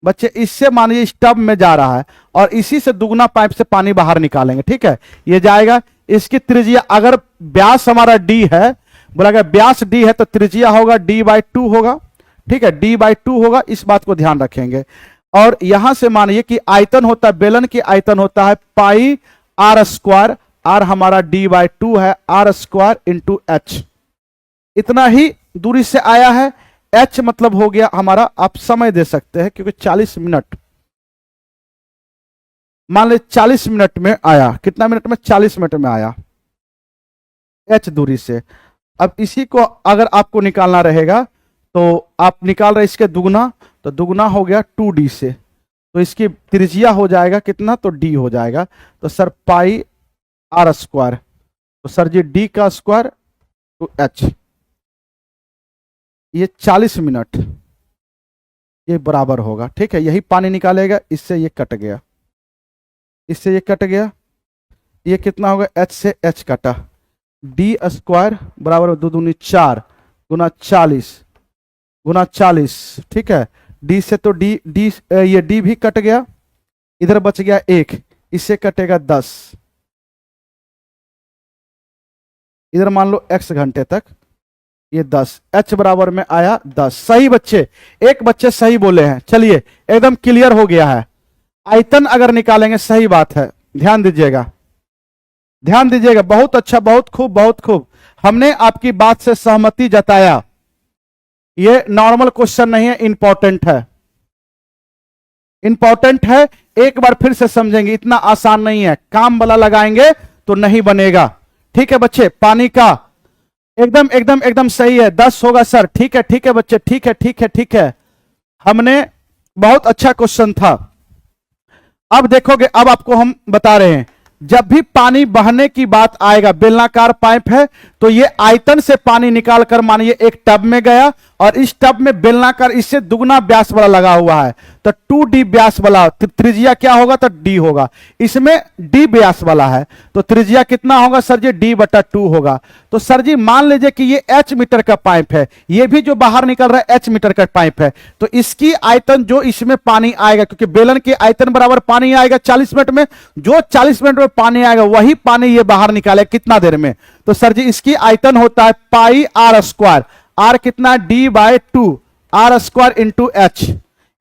बच्चे, इससे मानिए स्टब में जा रहा है और इसी से दुगना पाइप से पानी बाहर निकालेंगे, ठीक है, ये जाएगा। इसकी त्रिज्या, अगर व्यास हमारा d है, बोला गया व्यास d है तो त्रिज्या होगा d/2 होगा, ठीक है, d/2 होगा, इस बात को ध्यान रखेंगे। और यहां से मानिए कि आयतन होता है, बेलन की आयतन होता है पाई r², r हमारा d/2 है, r² इंटू h, इतना ही दूरी से आया है। h मतलब हो गया हमारा, आप समय दे सकते हैं क्योंकि 40 मिनट, मान ले 40 मिनट में आया, कितना मिनट में? 40 मिनट में आया h दूरी से। अब इसी को अगर आपको निकालना रहेगा तो आप निकाल रहे इसके दुगना, तो दुगना हो गया 2d से, तो इसकी त्रिज्या हो जाएगा कितना? तो d हो जाएगा। तो सर पाई r², तो सर जी d का स्क्वायर टू h, ये 40 मिनट ये बराबर होगा, ठीक है। यही पानी निकालेगा, इससे ये कट गया, इससे ये कट गया, ये कितना होगा? h से h कटा, d² बराबर 2 दूनी 4 गुना 40 गुना 40, ठीक है। d से तो d ये d भी कट गया, इधर बच गया 1, इससे कटेगा 10, इधर मान लो x घंटे तक, ये 10, h बराबर में आया 10। सही बच्चे, एक बच्चे सही बोले हैं, चलिए एकदम क्लियर हो गया है। आयतन अगर निकालेंगे, सही बात है, ध्यान दीजिएगा, ध्यान दीजिएगा, बहुत अच्छा, बहुत खूब, बहुत खूब। हमने आपकी बात से सहमति जताया ये नॉर्मल क्वेश्चन नहीं है, इंपॉर्टेंट है, इंपॉर्टेंट है। एक बार फिर से समझेंगे, इतना आसान नहीं है, काम वाला लगाएंगे तो नहीं बनेगा। ठीक है बच्चे, पानी का एकदम एकदम एकदम सही है, 10 होगा सर। ठीक है बच्चे, ठीक है ठीक है ठीक है, हमने बहुत अच्छा क्वेश्चन था। अब देखोगे, अब आपको हम बता रहे हैं, जब भी पानी बहने की बात आएगा, बेलनाकार पाइप है तो ये आयतन से पानी निकालकर मानिए एक टब में गया, और इस टब में बेलनाकार इससे दुगना व्यास वाला लगा हुआ है, तो 2d व्यास वाला त्रिज्या क्या होगा, तो d होगा। इसमें d व्यास वाला है तो त्रिज्या कितना होगा सर जी, d/2 होगा। तो सर जी मान लीजिए कि ये h मीटर का पाइप है, ये भी जो बाहर निकल रहा है h मीटर का पाइप है, तो इसकी आयतन जो इसमें पानी आएगा, क्योंकि बेलन की आयतन बराबर पानी आएगा 40 मिनट में, जो 40 मिनट में पानी आएगा वही पानी ये बाहर निकाले कितना देर में, तो सर जी इसकी आयतन होता है पाई r स्क्वायर। r कितना, d/2 r square into h,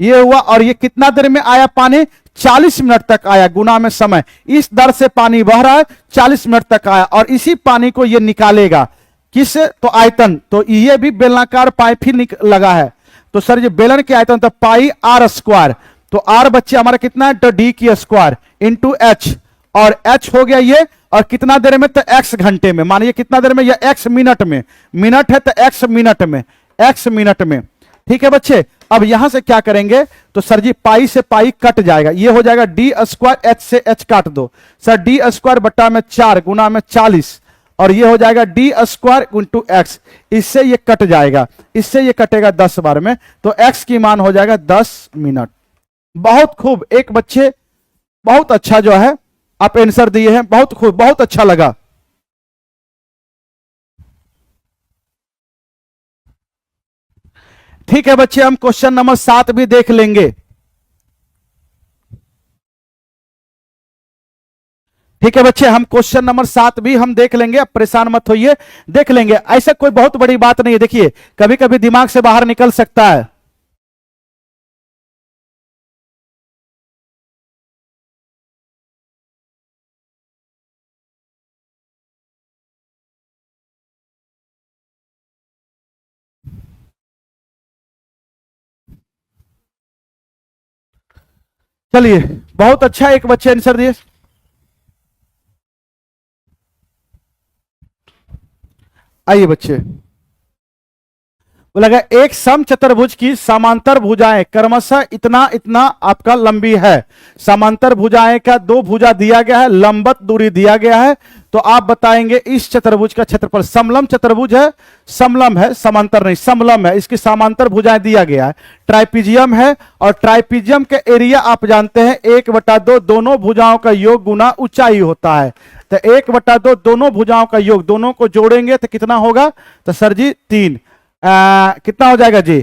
ये हुआ। और ये कितना देर में आया पानी, 40 मिनट तक आया, गुना में समय, इस दर से पानी बह रहा है, 40 मिनट तक आया, और इसी पानी को ये निकालेगा किस, तो आयतन, तो ये भी बेलनाकार पाइप ही लगा है, तो सर ये बेलन की आयतन तो पाई r स्क्वायर, तो r बच्चे हमारा कितना है, तो d की स्क्वायर इंटू h, और h हो गया ये, और कितना देर में, तो x घंटे में, मानिए कितना देर में, या x मिनट में, मिनट है तो x मिनट में, x मिनट में। ठीक है बच्चे, अब यहां से क्या करेंगे, तो सर जी पाई से पाई कट जाएगा, ये हो जाएगा d स्क्वायर, h से h काट दो सर, d स्क्वायर बट्टा में 4 गुना में 40, और ये हो जाएगा d स्क्वायर इंटू x, इससे ये कट जाएगा, इससे ये कटेगा 10 बार में, तो x की मान हो जाएगा 10 मिनट। बहुत खूब, एक बच्चे बहुत अच्छा जो है आप आंसर दिए हैं, बहुत खूब, बहुत अच्छा लगा। ठीक है बच्चे, हम क्वेश्चन नंबर 7 भी देख लेंगे। ठीक है बच्चे, हम क्वेश्चन नंबर 7 भी हम देख लेंगे, अब परेशान मत होइए, देख लेंगे, ऐसा कोई बहुत बड़ी बात नहीं है। देखिए कभी कभी दिमाग से बाहर निकल सकता है। चलिए, बहुत अच्छा, एक बच्चे आंसर दिए। आइए बच्चे, बोला गया एक सम चतुर्भुज की समांतर भुजाएं क्रमशः इतना इतना आपका लंबी है। समांतर भुजाएं का दो भुजा दिया गया है, लंबवत दूरी दिया गया है, तो आप बताएंगे इस चतुर्भुज का क्षेत्रफल। समलंब चतुर्भुज है, समलंब है, समांतर नहीं, समलंब है, इसकी समांतर भुजाएं दिया गया है। ट्राइपीजियम है, और ट्राइपीजियम के एरिया आप जानते हैं 1/2 दोनों भुजाओं का योग गुना ऊंचाई होता है, तो 1/2 दोनों भुजाओं का योग, दोनों को जोड़ेंगे तो कितना होगा, तो सर जी 3, कितना हो जाएगा जी,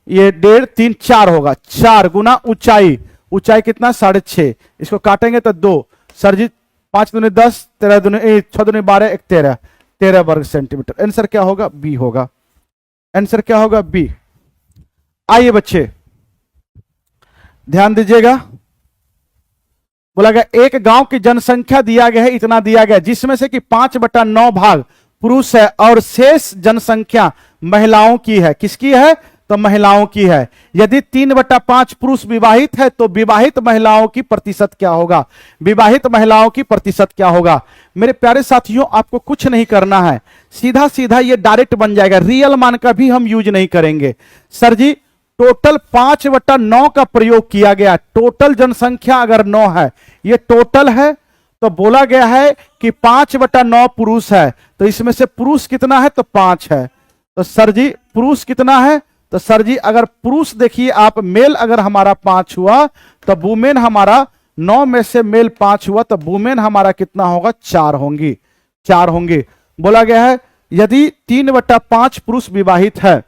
ये 1.5 3 4 होगा, 4 गुना ऊंचाई, ऊंचाई कितना 6.5, इसको काटेंगे तो 2, सर जी 5 दूनी 10, 13 दूनी 6 दूनी 12, 1 13, 13 वर्ग सेंटीमीटर। आंसर क्या होगा, बी होगा, आंसर क्या होगा, बी। आइए बच्चे ध्यान दीजिएगा, बोला गया एक गांव की जनसंख्या दिया गया है, इतना दिया गया, जिसमें से कि 5/9 भाग पुरुष है और शेष जनसंख्या महिलाओं की है। किसकी है, तो महिलाओं की है। यदि 3/5 पुरुष विवाहित है तो विवाहित महिलाओं की प्रतिशत क्या होगा, विवाहित महिलाओं की प्रतिशत क्या होगा। मेरे प्यारे साथियों, आपको कुछ नहीं करना है, सीधा सीधा ये डायरेक्ट बन जाएगा, रियल मान का भी हम यूज नहीं करेंगे। सर जी टोटल 5/9 का प्रयोग किया गया, टोटल जनसंख्या अगर 9 है, ये टोटल है, तो बोला गया है कि 5/9 पुरुष है, तो इसमें से पुरुष कितना है, तो 5 है, तो सर जी पुरुष कितना है, तो सर जी अगर पुरुष देखिए आप, मेल अगर हमारा 5 हुआ तो वुमेन हमारा 9 में से मेल 5 हुआ तो वुमेन हमारा कितना होगा, 4 होंगी, 4 होंगे। बोला गया है यदि 3/5 पुरुष विवाहित है,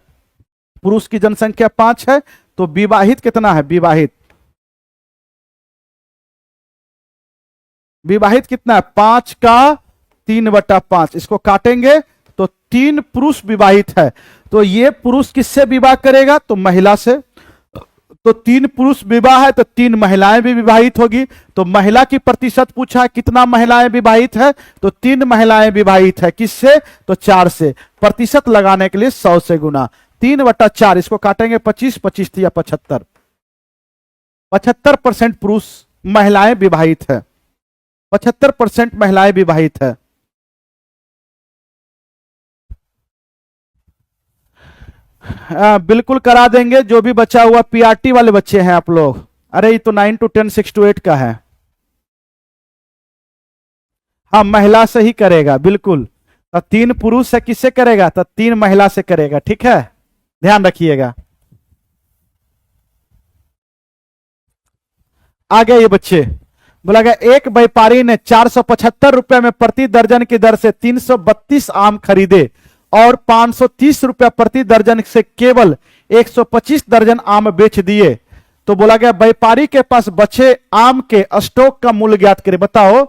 पुरुष की जनसंख्या 5 है, तो विवाहित कितना है, विवाहित विवाहित कितना है, 5 का 3/5, इसको काटेंगे तो 3 पुरुष विवाहित है, तो ये पुरुष किससे विवाह करेगा, तो महिला से, तो 3 पुरुष विवाह है तो 3 महिलाएं भी विवाहित होगी, तो महिला की प्रतिशत पूछा है कितना महिलाएं विवाहित है, तो 3 महिलाएं विवाहित है, किससे, तो 4 से, प्रतिशत लगाने के लिए 100 से गुना, 3/4 इसको काटेंगे 25, 25 या 75। 75% पुरुष, महिलाएं विवाहित है, 75% महिलाएं विवाहित है। बिल्कुल करा देंगे, जो भी बचा हुआ पीआरटी वाले बच्चे हैं आप लोग। अरे ये तो 9 to 10, 6 to 8 का है। हाँ महिला से ही करेगा बिल्कुल। तो 3 पुरुष से किससे करेगा, तो 3 महिला से करेगा, ठीक है, ध्यान रखिएगा। आगे ये बच्चे बोला गया, एक व्यापारी ने 475 रुपए में प्रति दर्जन की दर से 332 आम खरीदे और 530 रुपया प्रति दर्जन से केवल 125 दर्जन आम बेच दिए। तो बोला गया व्यापारी के पास बचे आम के स्टॉक का मूल्य ज्ञात करें। बताओ,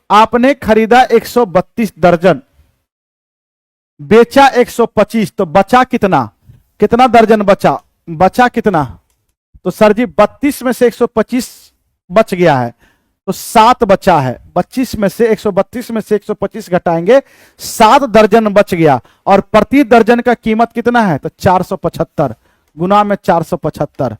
आपने खरीदा 132 दर्जन, बेचा 125, तो बचा कितना, कितना दर्जन बचा, बचा कितना, तो सर जी 32 में से 125 बच गया है, तो 7 बचा है। 25 में से 132 में से 125 घटाएंगे, 7 दर्जन बच गया। और प्रति दर्जन का कीमत कितना है, तो 475 गुना में 475।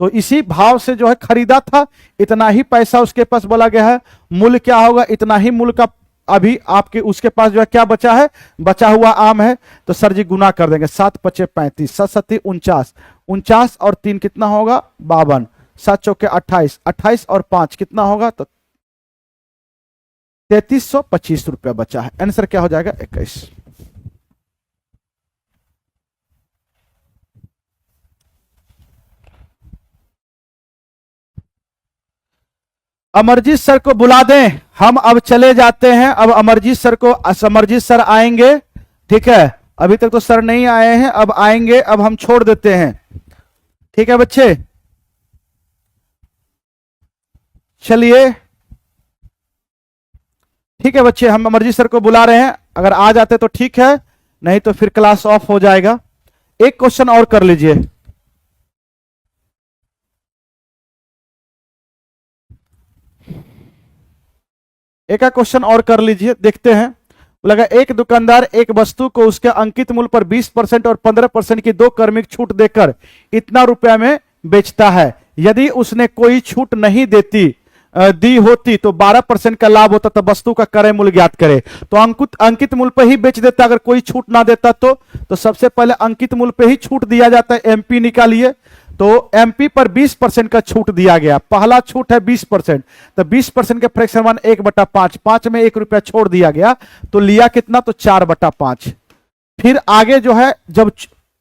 तो इसी भाव से जो है खरीदा था, इतना ही पैसा उसके पास बोला गया है। मूल्य क्या होगा, इतना ही मूल्य का अभी आपके उसके पास जो है क्या बचा है, बचा हुआ आम है। तो सर जी गुना कर देंगे, 7 पचे 35, 7 सत्ती 49, 49 और 3 कितना होगा 52, 7 चौके 28, 28 और 5 कितना होगा, तो 3325 रुपया बचा है। आंसर क्या हो जाएगा 21। अमरजीत सर को बुला दें, हम अब चले जाते हैं। अब अमरजीत सर को, अमरजीत सर आएंगे, ठीक है, अभी तक तो सर नहीं आए हैं, अब आएंगे, अब हम छोड़ देते हैं, ठीक है बच्चे। चलिए ठीक है बच्चे, हम अमरजीत सर को बुला रहे हैं, अगर आ जाते तो ठीक है, नहीं तो फिर क्लास ऑफ हो जाएगा। एक क्वेश्चन और कर लीजिए। एक क्वेश्चन और कर लीजिए, देखते हैं। लगा एक दुकानदार एक वस्तु को उसके अंकित मूल्य पर 20% और 15% की 2 क्रमिक छूट देकर इतना रुपया में बेचता है। यदि उसने कोई छूट नहीं दी होती तो 12% का लाभ होता, तो वस्तु का क्रय मूल्य ज्ञात करे। तो अंकित मूल्य पर ही बेच देता, अगर कोई छूट ना देता तो सबसे पहले अंकित मूल्य पे ही छूट दिया जाता है। एमपी निकालिए, तो एमपी पर 20% का छूट दिया गया, पहला छूट है 20%, तो 20% के फ्रैक्शन वन 1/5, 5 में 1 रुपया छोड़ दिया गया, तो लिया कितना, तो 4/5। फिर आगे जो है, जब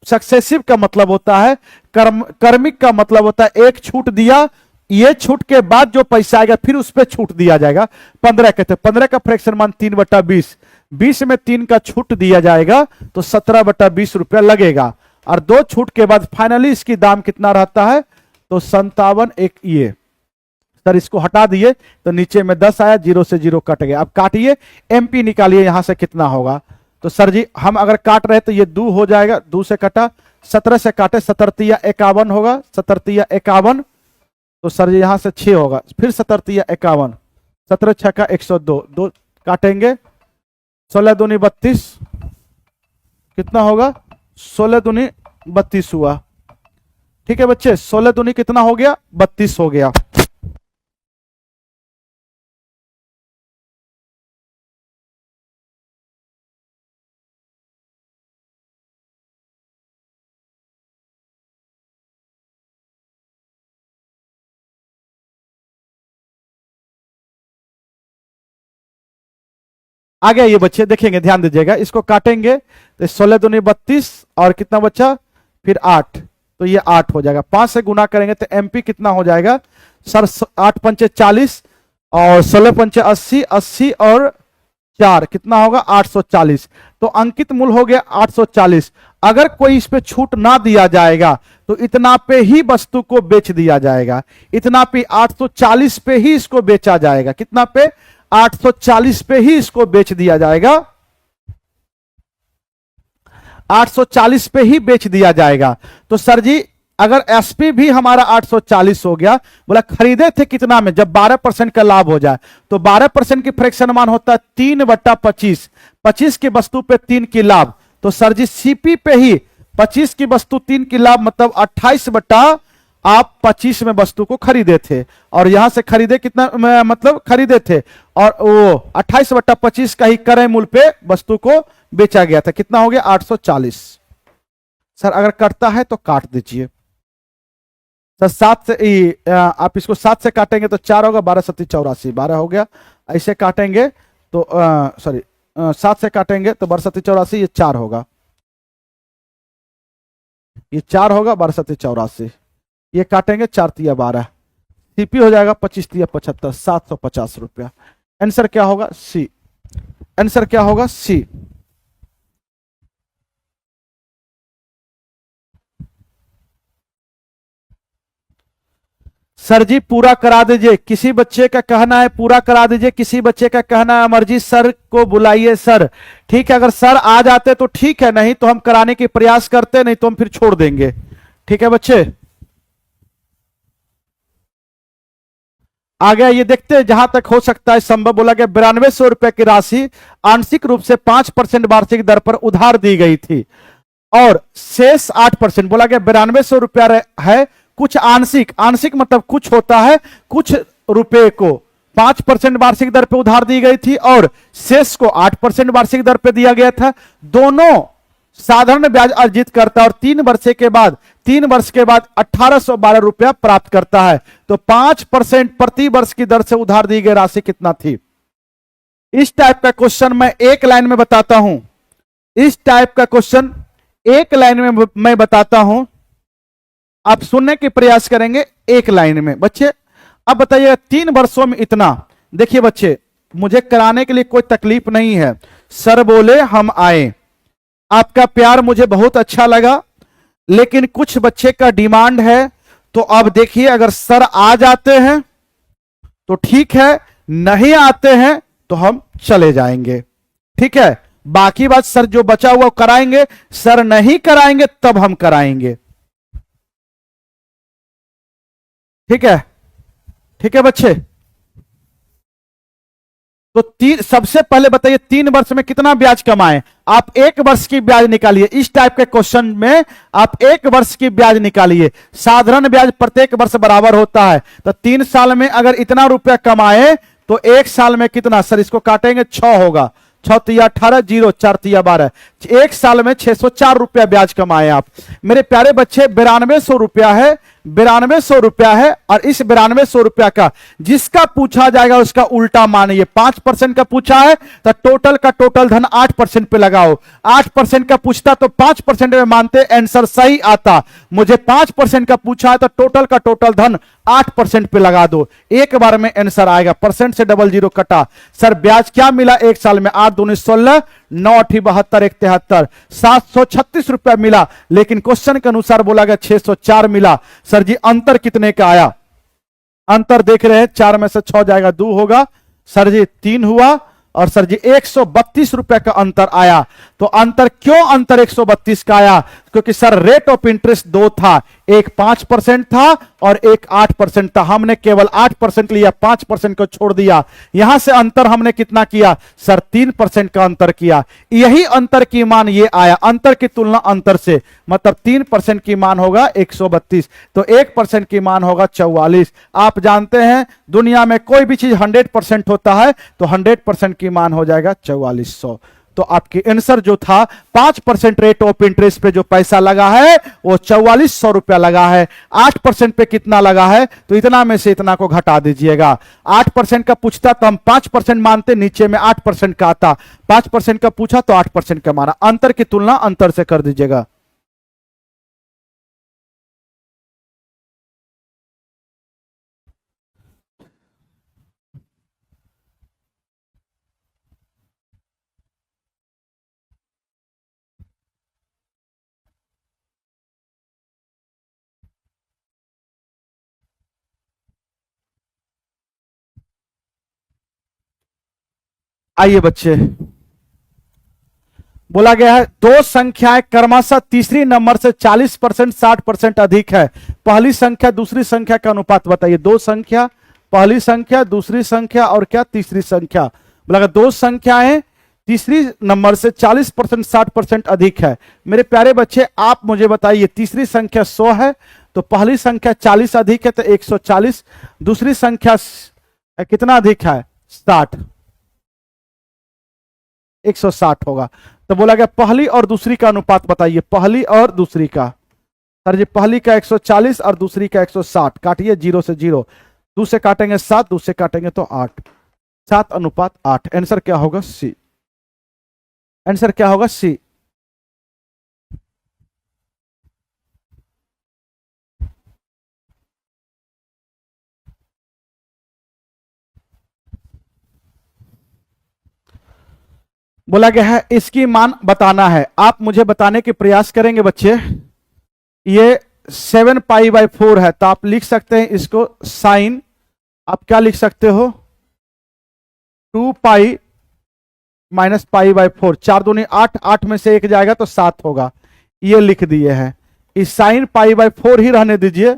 सक्सेसिव का मतलब होता है, कर्मिक का मतलब होता है एक छूट दिया, ये छूट के बाद जो पैसा आएगा फिर उस पर छूट दिया जाएगा। 15 कहते, 15 का फ्रैक्शन मान 3/20, 20 में 3 का छूट दिया जाएगा, तो 17/20 रुपया लगेगा। और 2 छूट के बाद फाइनली इसकी दाम कितना रहता है, तो 57। एक ये सर इसको हटा दिए तो नीचे में 10 आया, 0 से 0 कट गया। अब काटिए, एमपी निकालिए, यहां से कितना होगा, तो सर जी हम अगर काट रहे तो ये 2 हो जाएगा, 2 से कटा, 17 से काटे, 17 51 होगा, 17 51, तो सर जी यहां से 6 होगा, फिर 17 51, 17 6 का 102, 2 काटेंगे, 16 दूनी 32, कितना होगा, 16 दूनी 32 हुआ, ठीक है बच्चे, 16 दूनी कितना हो गया, 32 हो गया। आगे ये बच्चे देखेंगे, ध्यान दीजिएगा, इसको काटेंगे तो 16 दूनी 32 और कितना बच्चा, फिर 8, तो ये 8 हो जाएगा। 5 से गुना करेंगे तो एमपी कितना हो जाएगा सर, 8 पंचे 40 और 16 पंचे 80, 80 और 4 कितना होगा 840, तो अंकित मूल्य हो गया 840। अगर कोई इस पे छूट ना दिया जाएगा तो इतना पे ही वस्तु को बेच दिया जाएगा, इतना पे 840 पे ही इसको बेचा जाएगा, कितना पे 840 पे ही इसको बेच दिया जाएगा, 840 पे ही बेच दिया जाएगा। तो सर जी अगर एसपी भी हमारा 840 हो गया, बोला खरीदे थे कितना में, जब 12% का लाभ हो जाए तो 12% की फ्रैक्शन मान होता है 3/25, 25 की वस्तु पे 3 की लाभ, तो सर जी सीपी पे ही 25 की वस्तु 3 की लाभ, मतलब 28 बटा आप 25 में वस्तु को खरीदे थे, और यहां से खरीदे कितना, मतलब खरीदे थे, और वो 28 बटा 25 का ही क्रय मूल्य पे वस्तु को बेचा गया था। कितना हो गया? 840। सर अगर कटता है तो काट दीजिए सर। 7 से आप इसको 7 से काटेंगे तो 4 होगा, 12 7 84, 12 हो गया। ऐसे काटेंगे तो सॉरी 7 से काटेंगे तो 12 7 84, ये 4 होगा, ये 4 होगा, 12 7 84, ये काटेंगे 4 तिया 12, सीपी हो जाएगा 25 तिया 75, 750 रुपया। आंसर क्या होगा? सी। आंसर क्या होगा? सी। सर जी पूरा करा दीजिए, किसी बच्चे का कहना है पूरा करा दीजिए, किसी बच्चे का कहना है अमरजीत सर को बुलाइए सर। ठीक है, अगर सर आ जाते तो ठीक है, नहीं तो हम कराने की प्रयास करते, नहीं तो हम फिर छोड़ देंगे। ठीक है बच्चे, आ गया। ये देखते हैं जहां तक हो सकता है संभव। बोला गया 9200 रुपए की राशि आंशिक रूप से 5% वार्षिक दर पर उधार दी गई थी और शेष 8%। बोला गया 9200 रुपया है, कुछ आंशिक, आंशिक मतलब कुछ होता है, कुछ रुपए को 5% वार्षिक दर पे उधार दी गई थी और शेष को 8% वार्षिक दर पे दिया गया था। दोनों साधारण ब्याज अर्जित करता है और 3 वर्ष के बाद 1812 रुपया प्राप्त करता है। तो 5% प्रति वर्ष की दर से उधार दी गई राशि कितना थी? इस टाइप का क्वेश्चन मैं एक लाइन में बताता हूं, इस टाइप का क्वेश्चन एक लाइन में मैं बताता हूं, आप सुनने के प्रयास करेंगे एक लाइन में। बच्चे अब बताइए 3 वर्षों में इतना। देखिए बच्चे, मुझे कराने के लिए कोई तकलीफ नहीं है, सर बोले हम आए, आपका प्यार मुझे बहुत अच्छा लगा, लेकिन कुछ बच्चे का डिमांड है। तो अब देखिए, अगर सर आ जाते हैं तो ठीक है, नहीं आते हैं तो हम चले जाएंगे। ठीक है, बाकी बात सर जो बचा हुआ कराएंगे, सर नहीं कराएंगे तब हम कराएंगे। ठीक है, ठीक है बच्चे। तो सबसे पहले बताइए 3 वर्ष में कितना ब्याज कमाए? आप 1 वर्ष की ब्याज निकालिए। इस टाइप के क्वेश्चन में आप 1 वर्ष की ब्याज निकालिए। साधारण ब्याज प्रत्येक वर्ष बराबर होता है, तो 3 साल में अगर इतना रुपया कमाए तो 1 साल में कितना? सर इसको काटेंगे 6 होगा, 6 तिया 18, 0 4 तिया 12, 1 साल में 604 रुपया ब्याज कमाए आप। मेरे प्यारे बच्चे 9200 रुपया है, 9200 रुपया है, और इस 9200 रुपया का जिसका पूछा जाएगा उसका उल्टा मानिए। 5% का पूछा है तो टोटल का टोटल धन 8% पे लगाओ। 8% का पूछता तो 5% में मानते, आंसर सही आता। मुझे 5% का पूछा है तो टोटल का टोटल धन 8% पे लगा दो, एक बार में आंसर आएगा। परसेंट से 00 कटा। सर ब्याज क्या मिला 1 साल में? 8 दूनी 16, 9 8 72, 1 73, 736 रुपया मिला, लेकिन क्वेश्चन के अनुसार बोला गया 604 मिला। सर जी अंतर कितने का आया? अंतर देख रहे हैं, 4 में से 6 जाएगा 2 होगा, सर जी 3 हुआ, और सर जी 132 रुपए का अंतर आया। तो अंतर क्यों अंतर 132 का आया? क्योंकि सर रेट ऑफ इंटरेस्ट 2 था, एक 5% था और एक 8% था। हमने केवल 8% लिया, 5% को छोड़ दिया। यहां से अंतर हमने कितना किया? सर 3% का अंतर किया। यही अंतर की मान ये आया। अंतर की तुलना अंतर से, मतलब 3% की मान होगा 132, तो 1% की मान होगा 44। आप जानते हैं दुनिया में कोई भी चीज 100% होता है तो 100% की मान हो जाएगा 4400। तो आपकी आंसर जो था 5% रेट ऑफ इंटरेस्ट पे जो पैसा लगा है वो 4400 रुपया लगा है। 8% पे कितना लगा है? तो इतना में से इतना को घटा दीजिएगा। 8% का पूछता तो हम 5% मानते, नीचे में 8% का आता। 5% का पूछा तो 8% का माना। अंतर की तुलना अंतर से कर दीजिएगा। आइए बच्चे, बोला गया है 2 संख्याएं क्रमशः तीसरी नंबर से 40%, 60% अधिक है। पहली संख्या दूसरी संख्या का अनुपात बताइए। 2 संख्या, पहली संख्या, दूसरी संख्या और क्या? तीसरी संख्या। बोला 2 संख्याएं तीसरी नंबर से 40% 60% अधिक है। मेरे प्यारे बच्चे, आप मुझे बताइए, तीसरी संख्या 100 है तो पहली संख्या 40 अधिक है तो 140, दूसरी संख्या कितना अधिक है 60, 160 होगा। तो बोला गया पहली और दूसरी का अनुपात बताइए, पहली और दूसरी का। सर जी पहली का 140 और दूसरी का 160, काटिए 0 से 0, 2 से काटेंगे 7, 2 से काटेंगे तो 8, 7:8। आंसर क्या होगा सी, आंसर क्या होगा सी। बोला गया है इसकी मान बताना है, आप मुझे बताने के प्रयास करेंगे बच्चे। ये 7π/4 है तो आप लिख सकते हैं इसको साइन, आप क्या लिख सकते हो 2π - π/4, 4 दूनी 8, 8 में से 1 जाएगा तो 7 होगा, ये लिख दिए हैं। इस साइन π/4 ही रहने दीजिए,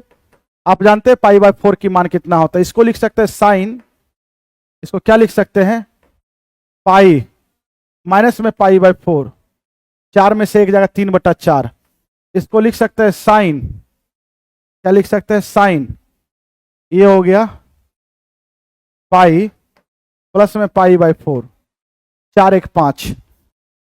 आप जानते हैं π/4 की मान कितना होता है। इसको लिख सकते हैं साइन, इसको क्या लिख सकते हैं पाई, माइनस में π/4, 4 में से 1 जाएगा 3/4। इसको लिख सकते हैं साइन, क्या लिख सकते हैं साइन, ये हो गया पाई प्लस में π/4, 4 1 5।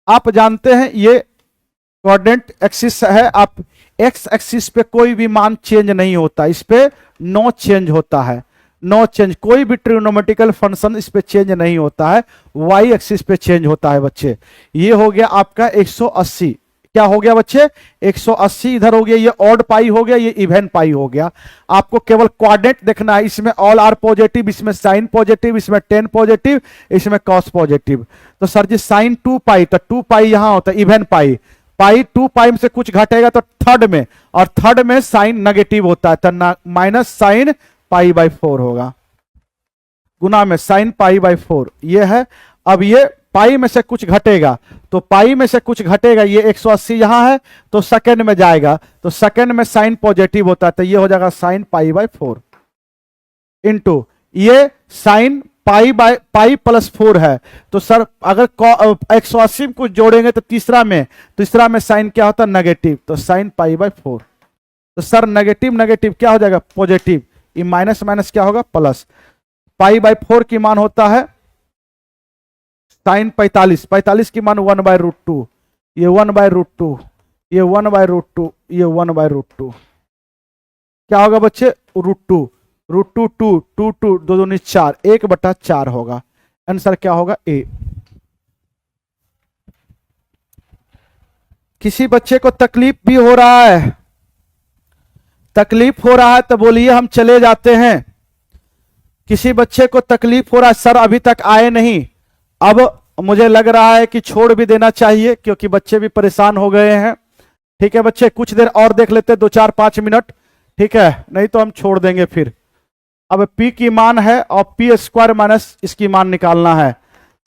आप जानते हैं ये कोऑर्डिनेट एक्सिस है, आप एक्स एक्सिस पे कोई भी मान चेंज नहीं होता, इस पे नो चेंज होता है, नो चेंज, कोई भी ट्रिग्नोमेट्रिकल फंक्शन इस पे चेंज नहीं होता है, वाई एक्सिस पे चेंज होता है बच्चे। ये हो गया आपका 180, क्या हो गया बच्चे 180, इधर हो गया ये ऑड पाई हो गया, ये इवन पाई हो गया। आपको केवल कोऑर्डिनेट देखना है, इसमें ऑल आर पॉजिटिव, इसमें साइन पॉजिटिव, इसमें टेन पॉजिटिव, इसमें कॉस पॉजिटिव। तो सर जी साइन 2π, तो 2π यहां होता है इवन पाई, पाई 2π में से कुछ घटेगा तो थर्ड में, और थर्ड में साइन नेगेटिव होता है तो माइनस साइन π/4 होगा, गुना में साइन π/4 ये है। अब ये पाई में से कुछ घटेगा, तो पाई में से कुछ घटेगा, ये 180 यहां है तो सेकंड में जाएगा, तो सेकंड में साइन पॉजिटिव होता है तो ये हो जाएगा साइन π/4 इंटू ये साइन पाई प्लस 4 है। तो सर अगर 180 को जोड़ेंगे तो तीसरा में साइन क्या होता है नेगेटिव, तो साइन π/4। तो सर नेगेटिव नेगेटिव क्या हो जाएगा पॉजिटिव, ये माइनस माइनस क्या होगा प्लस। π/4 की मान होता है साइन 45, 45 की मान 1/√2, ये 1/√2, ये 1/√2, ये 1/√2, क्या होगा बच्चे √2, √2 2 2 2 2 दूनी 4, 1/4 होगा। आंसर क्या होगा ए। किसी बच्चे को तकलीफ भी हो रहा है, तकलीफ हो रहा है तो बोलिए हम चले जाते हैं। किसी बच्चे को तकलीफ हो रहा है, सर अभी तक आए नहीं, अब मुझे लग रहा है कि छोड़ भी देना चाहिए क्योंकि बच्चे भी परेशान हो गए हैं। ठीक है बच्चे, कुछ देर और देख लेते, 2 4 5 मिनट, ठीक है, नहीं तो हम छोड़ देंगे फिर। अब p की मान है और p² माइनस इसकी मान निकालना है।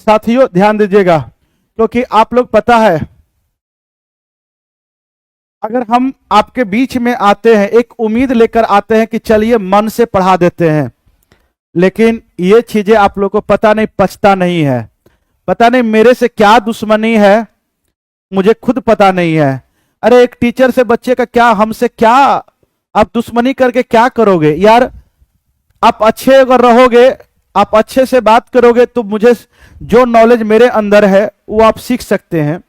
साथियों ध्यान दीजिएगा, क्योंकि आप लोग पता है अगर हम आपके बीच में आते हैं एक उम्मीद लेकर आते हैं कि चलिए मन से पढ़ा देते हैं, लेकिन ये चीजें आप लोग को पता नहीं, पचता नहीं है, पता नहीं मेरे से क्या दुश्मनी है, मुझे खुद पता नहीं है। अरे एक टीचर से बच्चे का क्या, हमसे क्या आप दुश्मनी करके क्या करोगे यार। आप अच्छे अगर रहोगे, आप अच्छे से बात करोगे तो मुझे जो नॉलेज मेरे अंदर है वो आप सीख सकते हैं,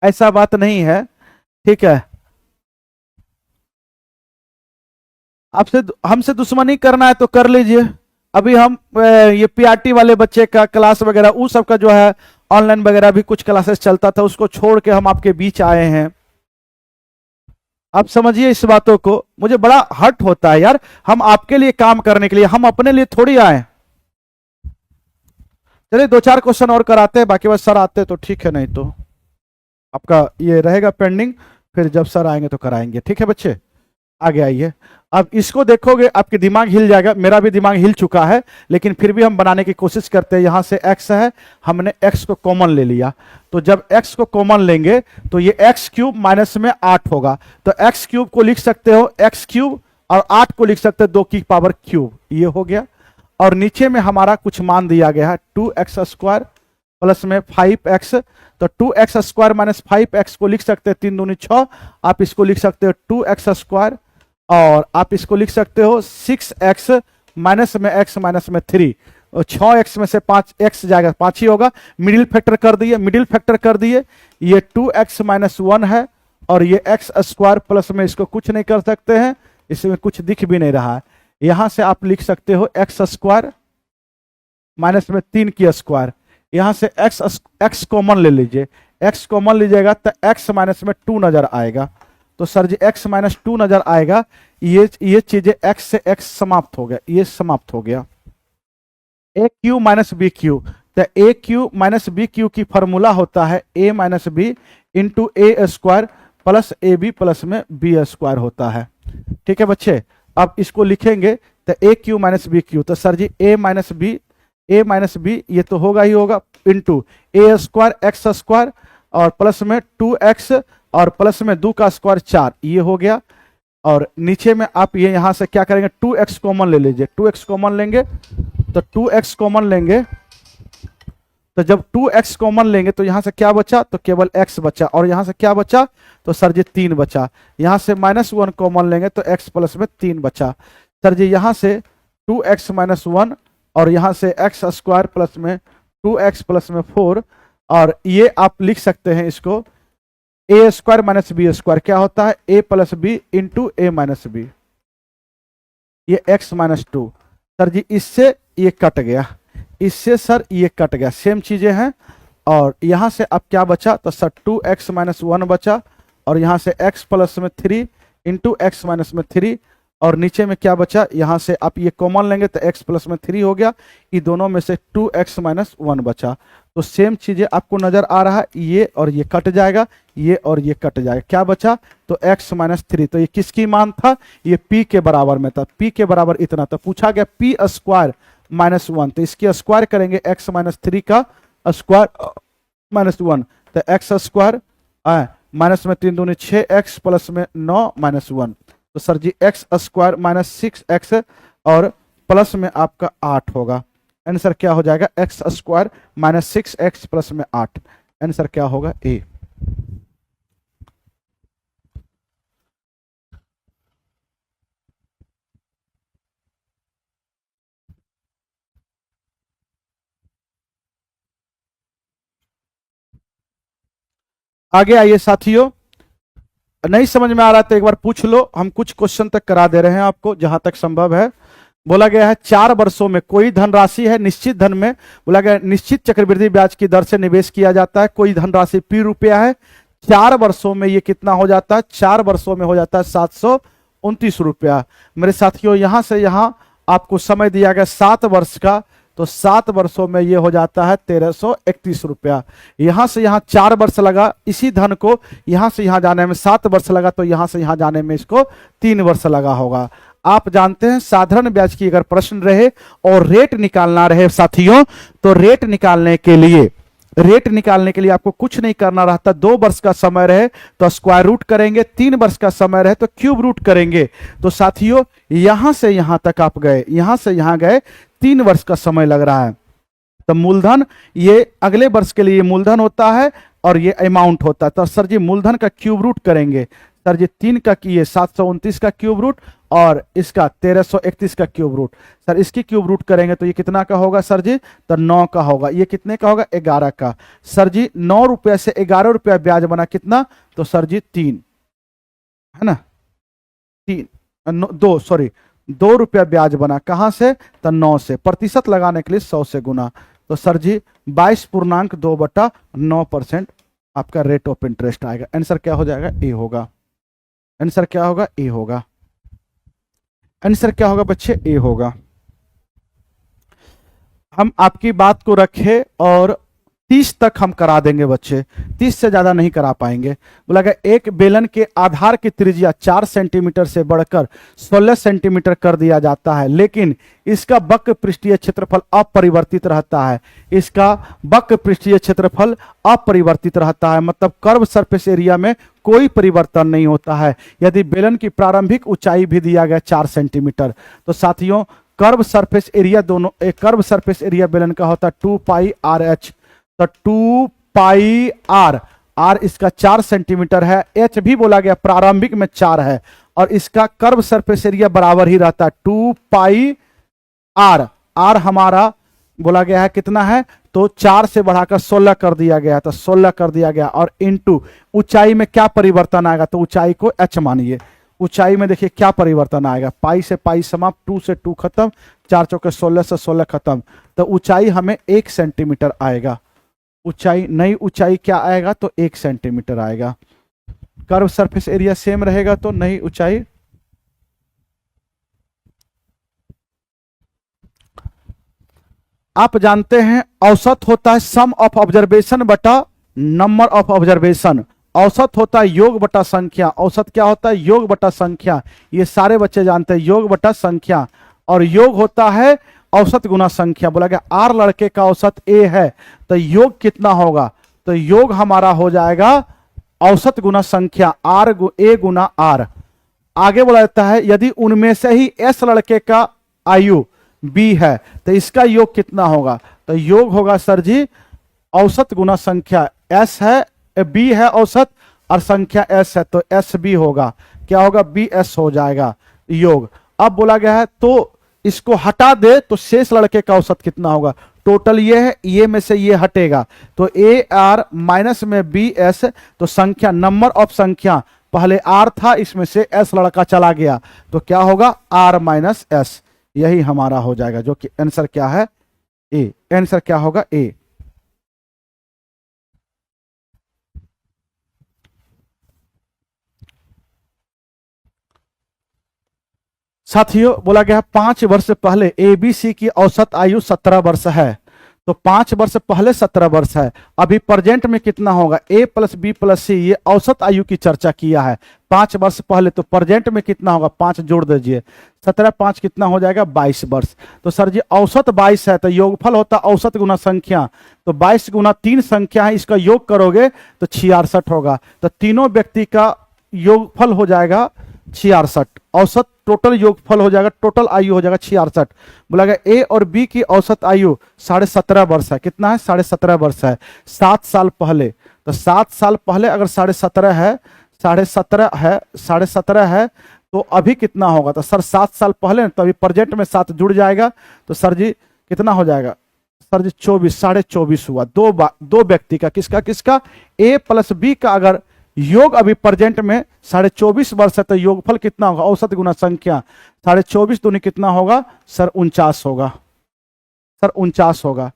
ऐसा बात नहीं है। ठीक है, आपसे हमसे दुश्मनी करना है तो कर लीजिए। अभी हम ये पीआरटी वाले बच्चे का क्लास वगैरह वो सब का जो है ऑनलाइन वगैरह भी कुछ क्लासेस चलता था, उसको छोड़ के हम आपके बीच आए हैं। आप समझिए इस बातों को, मुझे बड़ा हर्ट होता है यार, हम आपके लिए काम करने के लिए, हम अपने लिए थोड़ी आए। चलिए 2 4 क्वेश्चन और कराते हैं, बाकी बस सर आते तो ठीक है, नहीं तो आपका ये रहेगा पेंडिंग, फिर जब सर आएंगे तो कराएंगे। ठीक है बच्चे, आगे आइए। अब इसको देखोगे आपके दिमाग हिल जाएगा, मेरा भी दिमाग हिल चुका है, लेकिन फिर भी हम बनाने की कोशिश करते हैं। यहां से x है, हमने x को कॉमन ले लिया, तो जब x को कॉमन लेंगे तो ये x³ माइनस में 8 होगा, तो x³ को लिख सकते हो x³ और 8 को लिख सकते हो 2 की पावर क्यूब, ये हो गया। और नीचे में हमारा कुछ मान दिया गया है 2x² प्लस में 5x, तो 2x स्क्वायर माइनस 5x को लिख सकते हैं 3 दूनी 6, आप इसको लिख सकते हो 2x स्क्वायर, और आप इसको लिख सकते हो 6x माइनस में x माइनस में 3, 6x में से 5x जाएगा 5 ही होगा, मिडिल फैक्टर कर दिए, मिडिल फैक्टर कर दिए, ये 2x माइनस 1 है और ये x स्क्वायर प्लस में इसको कुछ नहीं कर सकते हैं, इसमें कुछ दिख भी नहीं रहा है। यहां से आप लिख सकते हो x स्क्वायर माइनस में 3 की स्क्वायर, यहां से x कॉमन ले लीजिए, x कॉमन लीजिएगा तो x माइनस में 2 नजर आएगा, तो सर जी x माइनस 2 नजर आएगा, ये चीजें x से x समाप्त हो गया, ये समाप्त हो गया। A cube minus B cube, तो A cube minus B cube की फॉर्मूला होता है a minus B into A square plus A B plus में बी स्क्वायर होता है। ठीक है बच्चे, अब इसको लिखेंगे तो A cube minus B cube, तो sir ji A minus B ये तो होगा ही होगा into A square X square और प्लस में 2x और प्लस में 2 का स्क्वायर 4, ये हो गया। और नीचे में आप ये यहां से क्या करेंगे 2x कॉमन ले लीजिए, 2x कॉमन लेंगे तो 2x कॉमन लेंगे, तो जब 2x कॉमन लेंगे तो यहां से क्या बचा, तो केवल x बचा, और यहां से क्या बचा, तो सर जी 3 बचा। यहां से -1 कॉमन लेंगे तो x प्लस में 3 बचा। सर जी यहां से 2x माइनस 1 और यहां से x स्क्वायर प्लस में 2x प्लस में 4, और ये आप लिख सकते हैं इसको A square minus B square क्या होता है a plus B into A minus B, ये x माइनस 2। सर जी इससे ये कट गया, इससे सर ये कट गया, सेम चीजें हैं। और यहां से अब क्या बचा, तो सर 2x माइनस 1 बचा, और यहां से x प्लस में 3 इंटू एक्स माइनस में 3, और नीचे में क्या बचा, यहां से आप ये कॉमन लेंगे तो x प्लस में 3 हो गया, ये दोनों में से 2x माइनस 1 बचा। तो सेम चीजें आपको नजर आ रहा है, ये और ये कट जाएगा, ये और ये कट जाएगा, क्या बचा, तो x माइनस 3। तो ये किसकी मान था, ये p के बराबर में था, p के बराबर इतना, तो पूछा गया p स्क्वायर माइनस 1, तो इसकी स्क्वायर करेंगे x माइनस 3 का स्क्वायर माइनस 1, तो x स्क्वायर माइनस में 3 दूनी 6x प्लस में 9 माइनस 1, तो सर जी x स्क्वायर माइनस 6x और प्लस में आपका 8 होगा। आंसर क्या हो जाएगा, x square minus 6x plus में 8, आंसर क्या होगा ए। आगे आइए साथियों, नहीं समझ में आ रहा तो एक बार पूछ लो, हम कुछ क्वेश्चन तक करा दे रहे हैं आपको जहां तक संभव है। बोला गया है 4 वर्षों में कोई धनराशि है निश्चित धन में, बोला गया निश्चित चक्रवृद्धि ब्याज की दर से निवेश किया जाता है, कोई धनराशि p रुपया है, 4 वर्षों में ये कितना हो जाता है, 4 वर्षों में हो जाता है 729 रुपया। मेरे साथियों यहां से यहां आपको समय दिया गया 7 वर्ष का, तो 7 वर्षों में ये हो जाता है 1331 रुपया। यहां से यहां 4 वर्ष लगा, इसी धन को यहां से यहां जाने में 7 वर्ष लगा, तो यहां से यहां जाने में इसको 3 वर्ष लगा होगा। आप जानते हैं साधारण ब्याज की अगर प्रश्न रहे और रेट निकालना रहे साथियों, तो रेट निकालने के लिए आपको कुछ नहीं करना रहता। 2 वर्ष का समय रहे तो स्क्वायर रूट करेंगे, 3 वर्ष का समय रहे तो क्यूब रूट करेंगे। तो साथियों यहां से यहां तक आप गए, यहां से यहां गए, 3 वर्ष का समय लग रहा है। तो मूलधन ये अगले वर्ष के लिए मूलधन होता है और ये अमाउंट होता है। तो सर जी मूलधन का क्यूब रूट करेंगे, सर जी 3 का किए 729 का क्यूब रूट और इसका 1331 का क्यूब रूट। सर इसकी क्यूब रूट करेंगे तो ये कितना का होगा सर जी, तो 9 का होगा। ये कितने का होगा, 11 का। सर जी 9 रुपये से 11 रुपया ब्याज बना कितना, तो सर जी 3 है ना, 2 रुपया ब्याज बना, कहां से, तो 9 से। प्रतिशत लगाने के लिए 100 से गुना, तो सर जी 22.2/9% आपका रेट ऑफ इंटरेस्ट आएगा। आंसर क्या हो जाएगा, ए होगा। आंसर क्या होगा, ए होगा। आंसर क्या होगा बच्चे, ए होगा। हम आपकी बात को रखे और 30 तक हम करा देंगे बच्चे, 30 से ज्यादा नहीं करा पाएंगे। बोला गया एक बेलन के आधार की त्रिज्या 4 सेंटीमीटर से बढ़कर 16 सेंटीमीटर कर दिया जाता है, लेकिन इसका वक्र पृष्ठीय क्षेत्रफल अपरिवर्तित रहता है। इसका वक्र पृष्ठीय क्षेत्रफल अपरिवर्तित रहता है, मतलब कर्व सरफेस एरिया में कोई परिवर्तन नहीं होता है। यदि बेलन की प्रारंभिक ऊंचाई भी दिया गया 4 सेंटीमीटर, तो साथियों कर्व सरफेस एरिया दोनों, कर्व सरफेस एरिया बेलन का होता है 2 पाई RH। तो 2πr, r इसका 4 सेंटीमीटर है, h भी बोला गया प्रारंभिक में 4 है, और इसका कर्व सरफेस एरिया बराबर ही रहता है 2πr। r हमारा बोला गया है कितना है, तो 4 से बढ़ाकर 16 कर दिया गया, तो 16 कर दिया गया, और इनटू ऊंचाई में क्या परिवर्तन आएगा, तो ऊंचाई को h मानिए। ऊंचाई में देखिए क्या परिवर्तन आएगा, पाई से पाई समाप्त, 2 से 2 खत्म, 4 चौके 16 से 16 खत्म, तो ऊंचाई हमें 1 सेंटीमीटर आएगा। ऊंचाई, नई ऊंचाई क्या आएगा, तो 1 सेंटीमीटर आएगा। कर्व सरफेस एरिया सेम रहेगा तो नई ऊंचाई, आप जानते हैं औसत होता है सम ऑफ ऑब्जर्वेशन बटा नंबर ऑफ ऑब्जर्वेशन। औसत होता है योग बटा संख्या। औसत क्या होता है, योग बटा संख्या। ये सारे बच्चे जानते हैं, योग बटा संख्या। और योग होता है औसत गुना संख्या। बोला गया आर लड़के का औसत ए है, तो योग कितना होगा, तो योग हमारा हो जाएगा औसत गुना संख्या आर ए गुना आर। आगे बोला जाता है यदि उनमें से ही एस लड़के का आयु बी है तो इसका योग कितना होगा, तो योग होगा सर जी औसत गुना संख्या। एस है, बी है औसत और संख्या एस है, तो एस बी होगा, क्या होगा, बी एस हो जाएगा योग। अब बोला गया है तो इसको हटा दे तो शेष लड़के का औसत कितना होगा। टोटल ये है, ये में से ये हटेगा तो ए आर माइनस में बी एस, तो संख्या नंबर ऑफ संख्या पहले आर था, इसमें से एस लड़का चला गया तो क्या होगा आर माइनस एस। यही हमारा हो जाएगा, जो कि आंसर क्या है ए। आंसर क्या होगा ए। साथियों बोला गया 5 वर्ष पहले एबीसी की औसत आयु 17 वर्ष है, तो 5 वर्ष पहले 17 वर्ष है। अभी प्रेजेंट में कितना होगा, ए प्लस बी प्लस सी, ये औसत आयु की चर्चा किया है 5 वर्ष पहले, तो प्रेजेंट में कितना होगा, 5 जोड़ दीजिए, 17 5 कितना हो जाएगा 22 वर्ष। तो सर जी औसत 22 है, तो योगफल होता औसत गुना संख्या, तो 22 गुना 3 संख्या है, इसका योग करोगे तो 66 होगा। तो तीनों व्यक्ति का योगफल हो जाएगा 66, औसत टोटल योगफल हो जाएगा, टोटल आयु हो जाएगा 66। बोला गया ए और बी की औसत आयु 17.5 वर्ष है। कितना है, 17.5 वर्ष है। 7 साल पहले, तो 7 साल पहले अगर 17.5 है, 17.5 है, 17.5 है, तो अभी कितना होगा, तो सर 7 साल पहले, तो अभी प्रेजेंट में 7 जुड़ जाएगा, तो सर जी कितना हो जाएगा, सर जी 24, 24.5 हुआ। दो व्यक्ति का, किसका किसका, ए प्लस बी का अगर योग अभी प्रेजेंट में 24.5 वर्ष है, तो योगफल कितना होगा, औसत गुना संख्या 24.5 दूनी कितना होगा, सर 49 होगा, सर 49 होगा।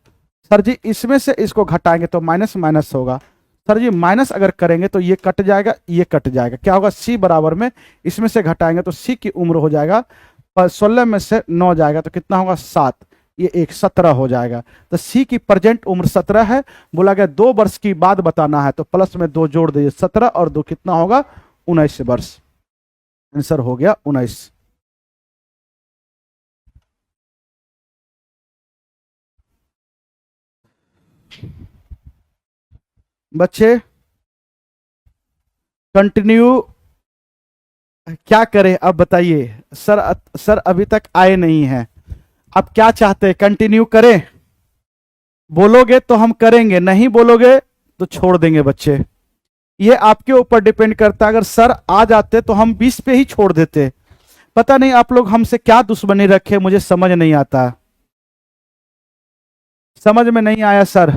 सर जी इसमें से इसको घटाएंगे तो माइनस माइनस होगा, सर जी माइनस अगर करेंगे तो ये कट जाएगा, ये कट जाएगा, क्या होगा, सी बराबर में इसमें से घटाएंगे तो सी की उम्र हो जाएगा 16 में से 9 जाएगा तो कितना होगा 7, ये 17 हो जाएगा। तो सी की प्रेजेंट उम्र 17 है। बोला गया 2 वर्ष की बाद बताना है, तो प्लस में 2 जोड़ दीजिए, 17 और 2 कितना होगा 19 वर्ष। आंसर हो गया 19। बच्चे कंटिन्यू क्या करें अब बताइए, सर अभी तक आए नहीं हैं, अब क्या चाहते हैं, कंटिन्यू करें, बोलोगे तो हम करेंगे, नहीं बोलोगे तो छोड़ देंगे बच्चे, ये आपके ऊपर डिपेंड करता है। अगर सर आ जाते तो हम 20 पे ही छोड़ देते। पता नहीं आप लोग हमसे क्या दुश्मनी रखे, मुझे समझ नहीं आता, समझ में नहीं आया सर,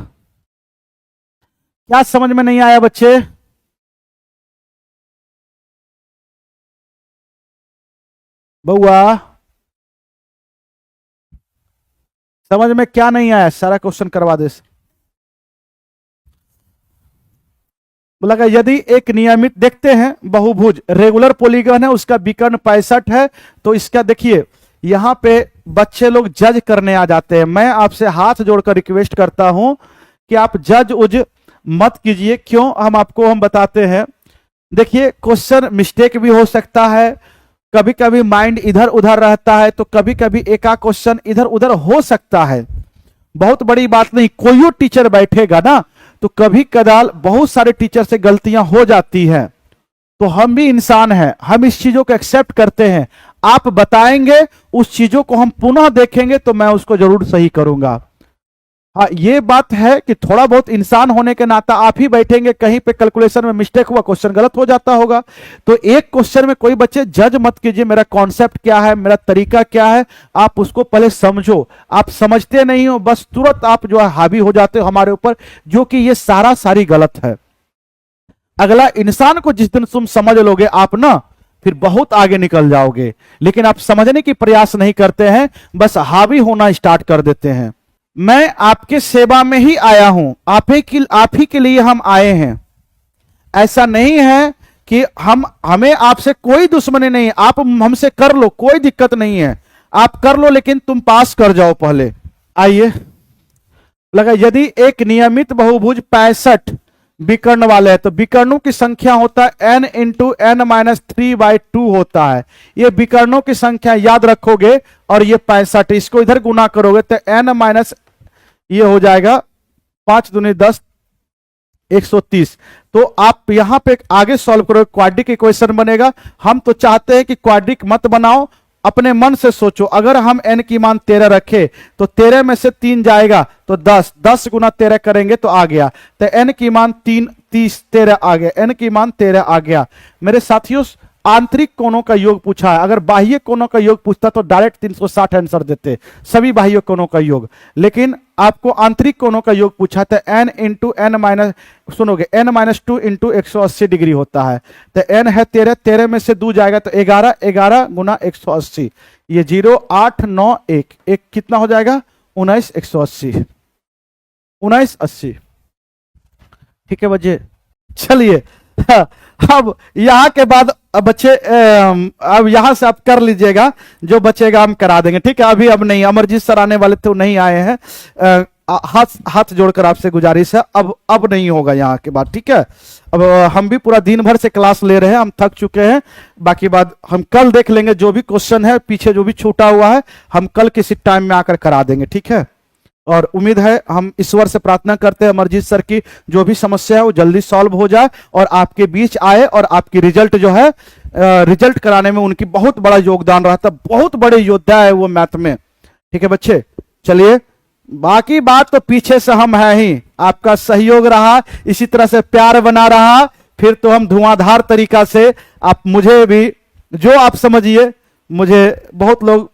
क्या समझ में नहीं आया बच्चे, बउआ समझ में क्या नहीं आया, सारा क्वेश्चन करवा दे। बोला यदि एक नियमित, देखते हैं बहुभुज रेगुलर पॉलीगन है, उसका विकर्ण 65 है, तो इसका देखिए यहां पे बच्चे लोग जज करने आ जाते हैं। मैं आपसे हाथ जोड़कर रिक्वेस्ट करता हूं कि आप जज उज मत कीजिए, क्यों हम बताते हैं। देखिए क्वेश्चन मिस्टेक भी हो सकता है, कभी कभी माइंड इधर उधर रहता है, तो कभी कभी एक क्वेश्चन इधर उधर हो सकता है, बहुत बड़ी बात नहीं। कोई टीचर बैठेगा ना तो कभी कदाल बहुत सारे टीचर से गलतियां हो जाती हैं, तो हम भी इंसान हैं, हम इस चीजों को एक्सेप्ट करते हैं। आप बताएंगे उस चीजों को हम पुनः देखेंगे तो मैं उसको जरूर सही करूंगा। हाँ, ये बात है कि थोड़ा बहुत इंसान होने के नाता आप ही बैठेंगे, कहीं पे कैलकुलेशन में मिस्टेक हुआ, क्वेश्चन गलत हो जाता होगा। तो एक क्वेश्चन में कोई बच्चे जज मत कीजिए मेरा कॉन्सेप्ट क्या है, मेरा तरीका क्या है, आप उसको पहले समझो। आप समझते नहीं हो, बस तुरंत आप जो है हावी हो जाते हो हमारे ऊपर, जो कि ये सारी गलत है। अगला इंसान को जिस दिन तुम समझ लोगे आप ना, फिर बहुत आगे निकल जाओगे। लेकिन आप समझने की प्रयास नहीं करते हैं, बस हावी होना स्टार्ट कर देते हैं। मैं आपके सेवा में ही आया हूं, आप ही के लिए हम आए हैं। ऐसा नहीं है कि हमें आपसे कोई दुश्मनी नहीं है, आप हमसे कर लो, कोई दिक्कत नहीं है, आप कर लो, लेकिन तुम पास कर जाओ पहले। आइए, लगा यदि एक नियमित बहुभुज 65 विकर्ण वाले है तो विकर्णों की संख्या होता है n इंटू n माइनस 3/2 होता है। ये विकर्णों की संख्या याद रखोगे और ये 65, इसको इधर गुना करोगे तो n माइनस ये हो जाएगा 5 दूनी 10, 130। तो आप यहां पे आगे सॉल्व करोगे, क्वाड्रिक इक्वेशन बनेगा। हम तो चाहते हैं कि क्वाड्रिक मत बनाओ, अपने मन से सोचो। अगर हम n की मान 13 रखे तो 13 में से 3 जाएगा तो 10, 10 गुना 13 करेंगे तो आ गया। तो n की मान 3, 30, 13 आ गया, n की मान 13 आ गया। मेरे साथियों, आंतरिक कोणों का योग पूछा है, अगर बाह्य कोणों का योग पूछता तो डायरेक्ट 360 आंसर देते, सभी बाह्य कोणों का योग। लेकिन आपको आंतरिक कोणों का योग पूछा था, n इंटू एन माइनस, सुनोगे n माइनस 2 इंटू 180 डिग्री होता है। तो n है 13, 13 में से 2 जाएगा तो 11, 11 गुना 180, ये 0, 8, 9, 1, 1 कितना हो जाएगा 19, 180, 1980। ठीक है बच्चे, चलिए अब यहां के बाद बच्चे अब यहां से आप कर लीजिएगा, जो बचेगा हम करा देंगे। ठीक है, अभी अब नहीं, अमरजीत सर आने वाले थे, नहीं आए हैं। हाथ जोड़कर आपसे गुजारिश है, अब नहीं होगा यहाँ के बाद। ठीक है, अब हम भी पूरा दिन भर से क्लास ले रहे हैं, हम थक चुके हैं। बाकी बात हम कल देख लेंगे, जो भी क्वेश्चन है पीछे जो भी छूटा हुआ है हम कल किसी टाइम में आकर करा देंगे। ठीक है, और उम्मीद है, हम ईश्वर से प्रार्थना करते हैं अमरजीत सर की जो भी समस्या है वो जल्दी सॉल्व हो जाए और आपके बीच आए, और आपकी रिजल्ट जो है, रिजल्ट कराने में उनकी बहुत बड़ा योगदान रहा था, बहुत बड़े योद्धा है वो मैथ में। ठीक है बच्चे, चलिए, बाकी बात तो पीछे से हम है ही, आपका सहयोग रहा, इसी तरह से प्यार बना रहा, फिर तो हम धुआंधार तरीका से, आप मुझे भी जो आप समझिए, मुझे बहुत लोग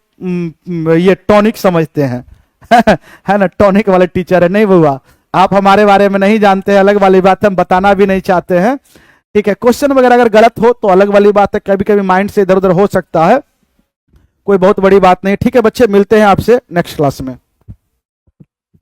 ये टॉनिक समझते हैं है ना, टॉनिक वाले टीचर है। नहीं बुआ, आप हमारे बारे में नहीं जानते हैं, अलग वाली बात है, हम बताना भी नहीं चाहते हैं। ठीक है, क्वेश्चन वगैरह अगर गलत हो तो अलग वाली बात है, कभी कभी माइंड से इधर उधर हो सकता है, कोई बहुत बड़ी बात नहीं। ठीक है बच्चे, मिलते हैं आपसे नेक्स्ट क्लास में।